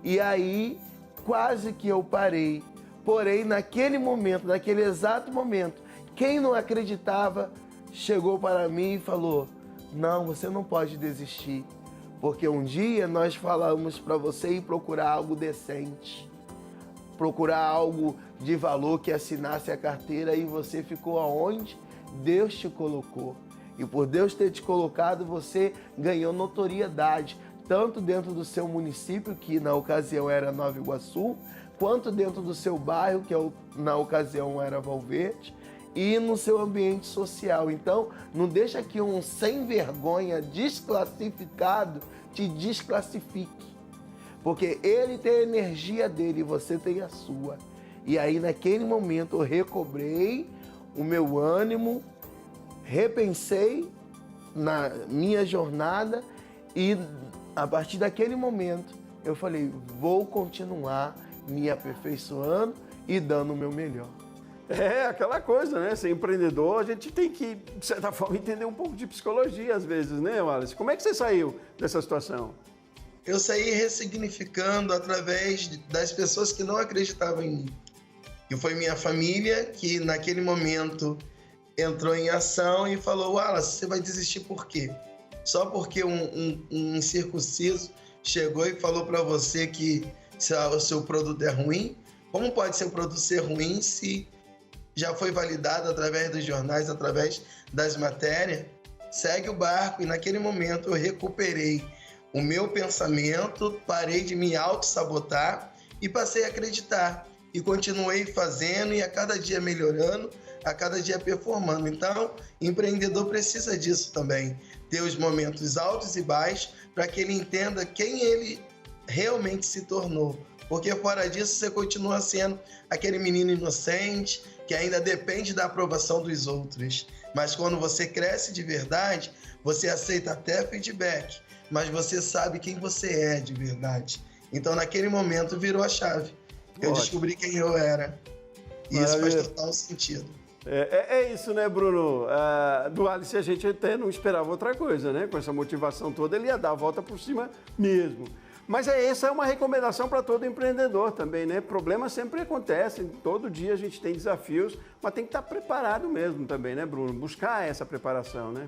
B: E aí, quase que eu parei. Porém, naquele momento, naquele exato momento, quem não acreditava chegou para mim e falou: não, você não pode desistir, porque um dia nós falamos para você ir procurar algo decente, procurar algo de valor que assinasse a carteira, e você ficou aonde Deus te colocou. E por Deus ter te colocado, você ganhou notoriedade, tanto dentro do seu município, que na ocasião era Nova Iguaçu, quanto dentro do seu bairro, que na ocasião era Valverde, e no seu ambiente social. Então, não deixa que um sem vergonha desclassificado te desclassifique. Porque ele tem a energia dele e você tem a sua. E aí, naquele momento, eu recobrei o meu ânimo, repensei na minha jornada e, a partir daquele momento, eu falei: vou continuar me aperfeiçoando e dando o meu melhor.
A: É aquela coisa, né? Ser empreendedor, a gente tem que, de certa forma, entender um pouco de psicologia às vezes, né, Wallace? Como é que você saiu dessa situação?
D: Eu saí ressignificando através das pessoas que não acreditavam em mim. E foi minha família que, naquele momento, entrou em ação e falou: Wallace, você vai desistir por quê? Só porque um incircunciso chegou e falou para você que o seu produto é ruim? Como pode seu produto ser ruim se já foi validado através dos jornais, através das matérias? Segue o barco. E naquele momento eu recuperei o meu pensamento, parei de me auto-sabotar e passei a acreditar. E continuei fazendo e a cada dia melhorando, a cada dia performando. Então, empreendedor precisa disso também. Ter os momentos altos e baixos para que ele entenda quem ele realmente se tornou. Porque fora disso você continua sendo aquele menino inocente que ainda depende da aprovação dos outros. Mas quando você cresce de verdade, você aceita até feedback, mas você sabe quem você é de verdade. Então naquele momento virou a chave. Eu descobri quem eu era. E isso faz total sentido.
A: É isso, né, Bruno? Do Wallace a gente até não esperava outra coisa, né? Com essa motivação toda, ele ia dar a volta por cima mesmo. Mas essa é uma recomendação para todo empreendedor também, né? Problemas sempre acontecem, todo dia a gente tem desafios, mas tem que estar preparado mesmo também, né, Bruno? Buscar essa preparação, né?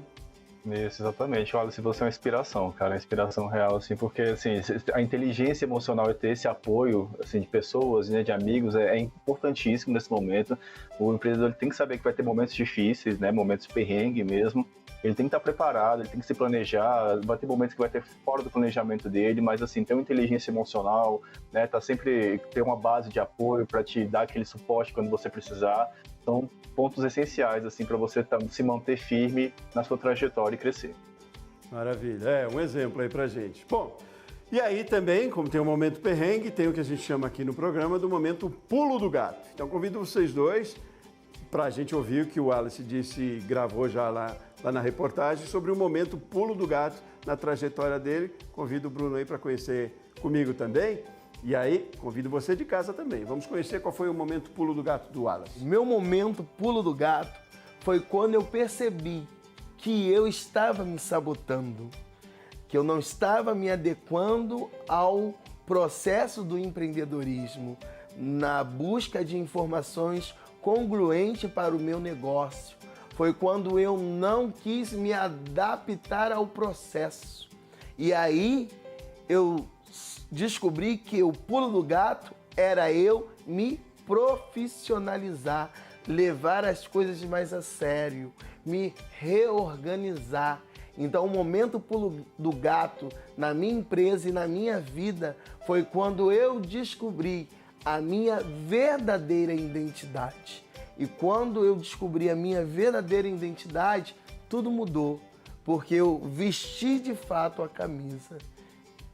C: Isso, exatamente. Olha, se você é uma inspiração, cara, uma inspiração real, assim, porque, assim, a inteligência emocional e ter esse apoio, assim, de pessoas, né, de amigos, é importantíssimo nesse momento. O empreendedor tem que saber que vai ter momentos difíceis, né, momentos perrengue mesmo. Ele tem que estar preparado, ele tem que se planejar, vai ter momentos que vai ter fora do planejamento dele, mas assim, ter uma inteligência emocional, né, ter uma base de apoio para te dar aquele suporte quando você precisar, são pontos essenciais assim para você se manter firme na sua trajetória e crescer.
A: Maravilha, um exemplo aí pra gente. Bom, e aí também, como tem o momento perrengue, tem o que a gente chama aqui no programa do momento pulo do gato. Então convido vocês dois para a gente ouvir o que o Wallace disse, gravou já lá na reportagem, sobre o momento pulo do gato na trajetória dele. Convido o Bruno aí para conhecer comigo também. E aí, convido você de casa também. Vamos conhecer qual foi o momento pulo do gato do Wallace.
B: Meu momento pulo do gato foi quando eu percebi que eu estava me sabotando. que eu não estava me adequando ao processo do empreendedorismo, na busca de informações congruentes para o meu negócio. Foi quando eu não quis me adaptar ao processo. E aí eu descobri que o pulo do gato era eu me profissionalizar, levar as coisas mais a sério, me reorganizar. Então, o momento pulo do gato na minha empresa e na minha vida foi quando eu descobri a minha verdadeira identidade. E quando eu descobri a minha verdadeira identidade, tudo mudou, porque eu vesti de fato a camisa.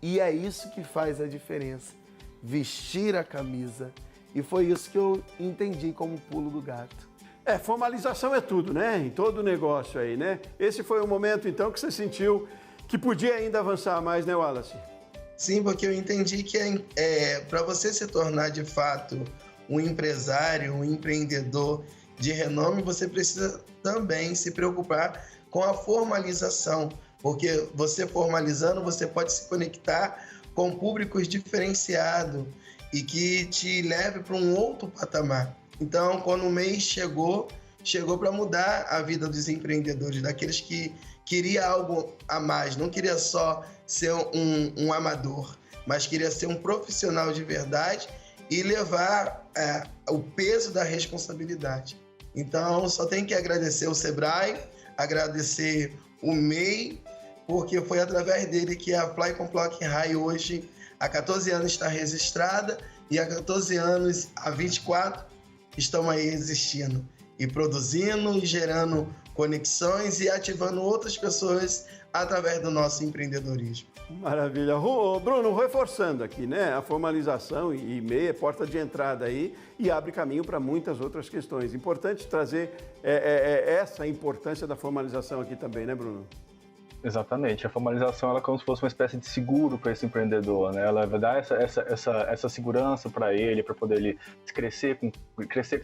B: E é isso que faz a diferença, vestir a camisa. E foi isso que eu entendi como pulo do gato.
A: Formalização é tudo, né? Em todo negócio aí, né? Esse foi o momento, então, que você sentiu que podia ainda avançar mais, né, Wallace?
D: Sim, porque eu entendi que para você se tornar, de fato, um empresário, um empreendedor de renome, você precisa também se preocupar com a formalização, porque você formalizando, você pode se conectar com públicos diferenciados e que te leve para um outro patamar. Então, quando o mês chegou para mudar a vida dos empreendedores, daqueles que queria algo a mais, não queria só ser um amador, mas queria ser um profissional de verdade e levar o peso da responsabilidade. Então, só tenho que agradecer o Sebrae, agradecer o MEI, porque foi através dele que a Fly Complock High hoje, há 14 anos, está registrada e há 14 anos, há 24, estão aí existindo e produzindo e gerando conexões e ativando outras pessoas através do nosso empreendedorismo.
A: Maravilha. Bruno, reforçando aqui, né? A formalização e MEI é porta de entrada aí e abre caminho para muitas outras questões. Importante trazer essa importância da formalização aqui também, né, Bruno?
C: Exatamente. A formalização ela é como se fosse uma espécie de seguro para esse empreendedor, né? Ela vai dar essa segurança para ele, para poder ele crescer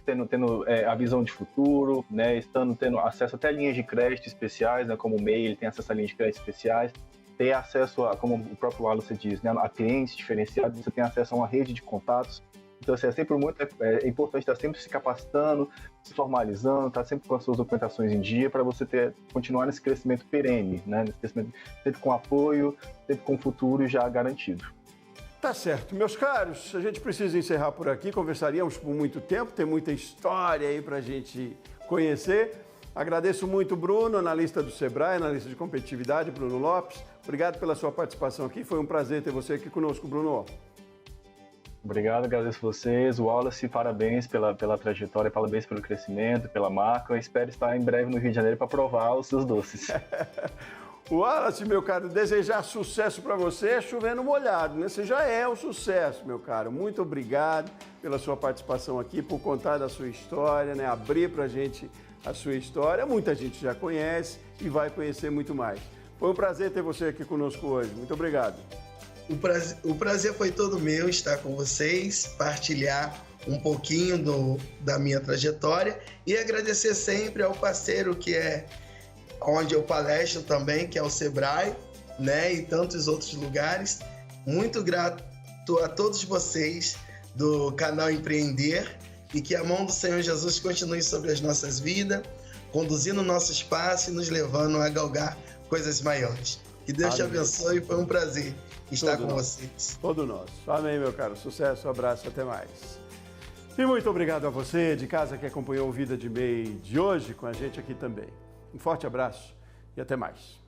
C: tendo a visão de futuro, né? Tendo acesso até a linhas de crédito especiais, né? Como o MEI, ele tem acesso a linhas de crédito especiais, ter acesso a, como o próprio Wallace diz, né? A clientes diferenciados, você tem acesso a uma rede de contatos. Então, assim, é sempre é importante estar sempre se capacitando, se formalizando, estar sempre com as suas documentações em dia para você continuar nesse crescimento perene, né? Nesse crescimento sempre com apoio, sempre com o futuro já garantido.
A: Tá certo. Meus caros, a gente precisa encerrar por aqui, conversaríamos por muito tempo, tem muita história aí para a gente conhecer. Agradeço muito o Bruno, analista do Sebrae, analista de competitividade, Bruno Lopes. Obrigado pela sua participação aqui, foi um prazer ter você aqui conosco, Bruno.
C: Obrigado, agradeço vocês. Wallace, parabéns pela trajetória, parabéns pelo crescimento, pela marca. Eu espero estar em breve no Rio de Janeiro para provar os seus doces.
A: Wallace, meu caro, desejar sucesso para você é chovendo molhado, né? Você já é um sucesso, meu caro. Muito obrigado pela sua participação aqui, por contar da sua história, né? Abrir para a gente a sua história. Muita gente já conhece e vai conhecer muito mais. Foi um prazer ter você aqui conosco hoje. Muito obrigado.
D: O prazer foi todo meu estar com vocês, partilhar um pouquinho da minha trajetória e agradecer sempre ao parceiro que é onde eu palestro também, que é o Sebrae, né, e tantos outros lugares. Muito grato a todos vocês do canal Empreender e que a mão do Senhor Jesus continue sobre as nossas vidas, conduzindo o nosso espaço e nos levando a galgar coisas maiores. Que Deus te abençoe, foi um prazer estar com vocês.
A: Todo nosso. Amém, meu caro. Sucesso, abraço, até mais. E muito obrigado a você de casa que acompanhou o Vida de MEI de hoje com a gente aqui também. Um forte abraço e até mais.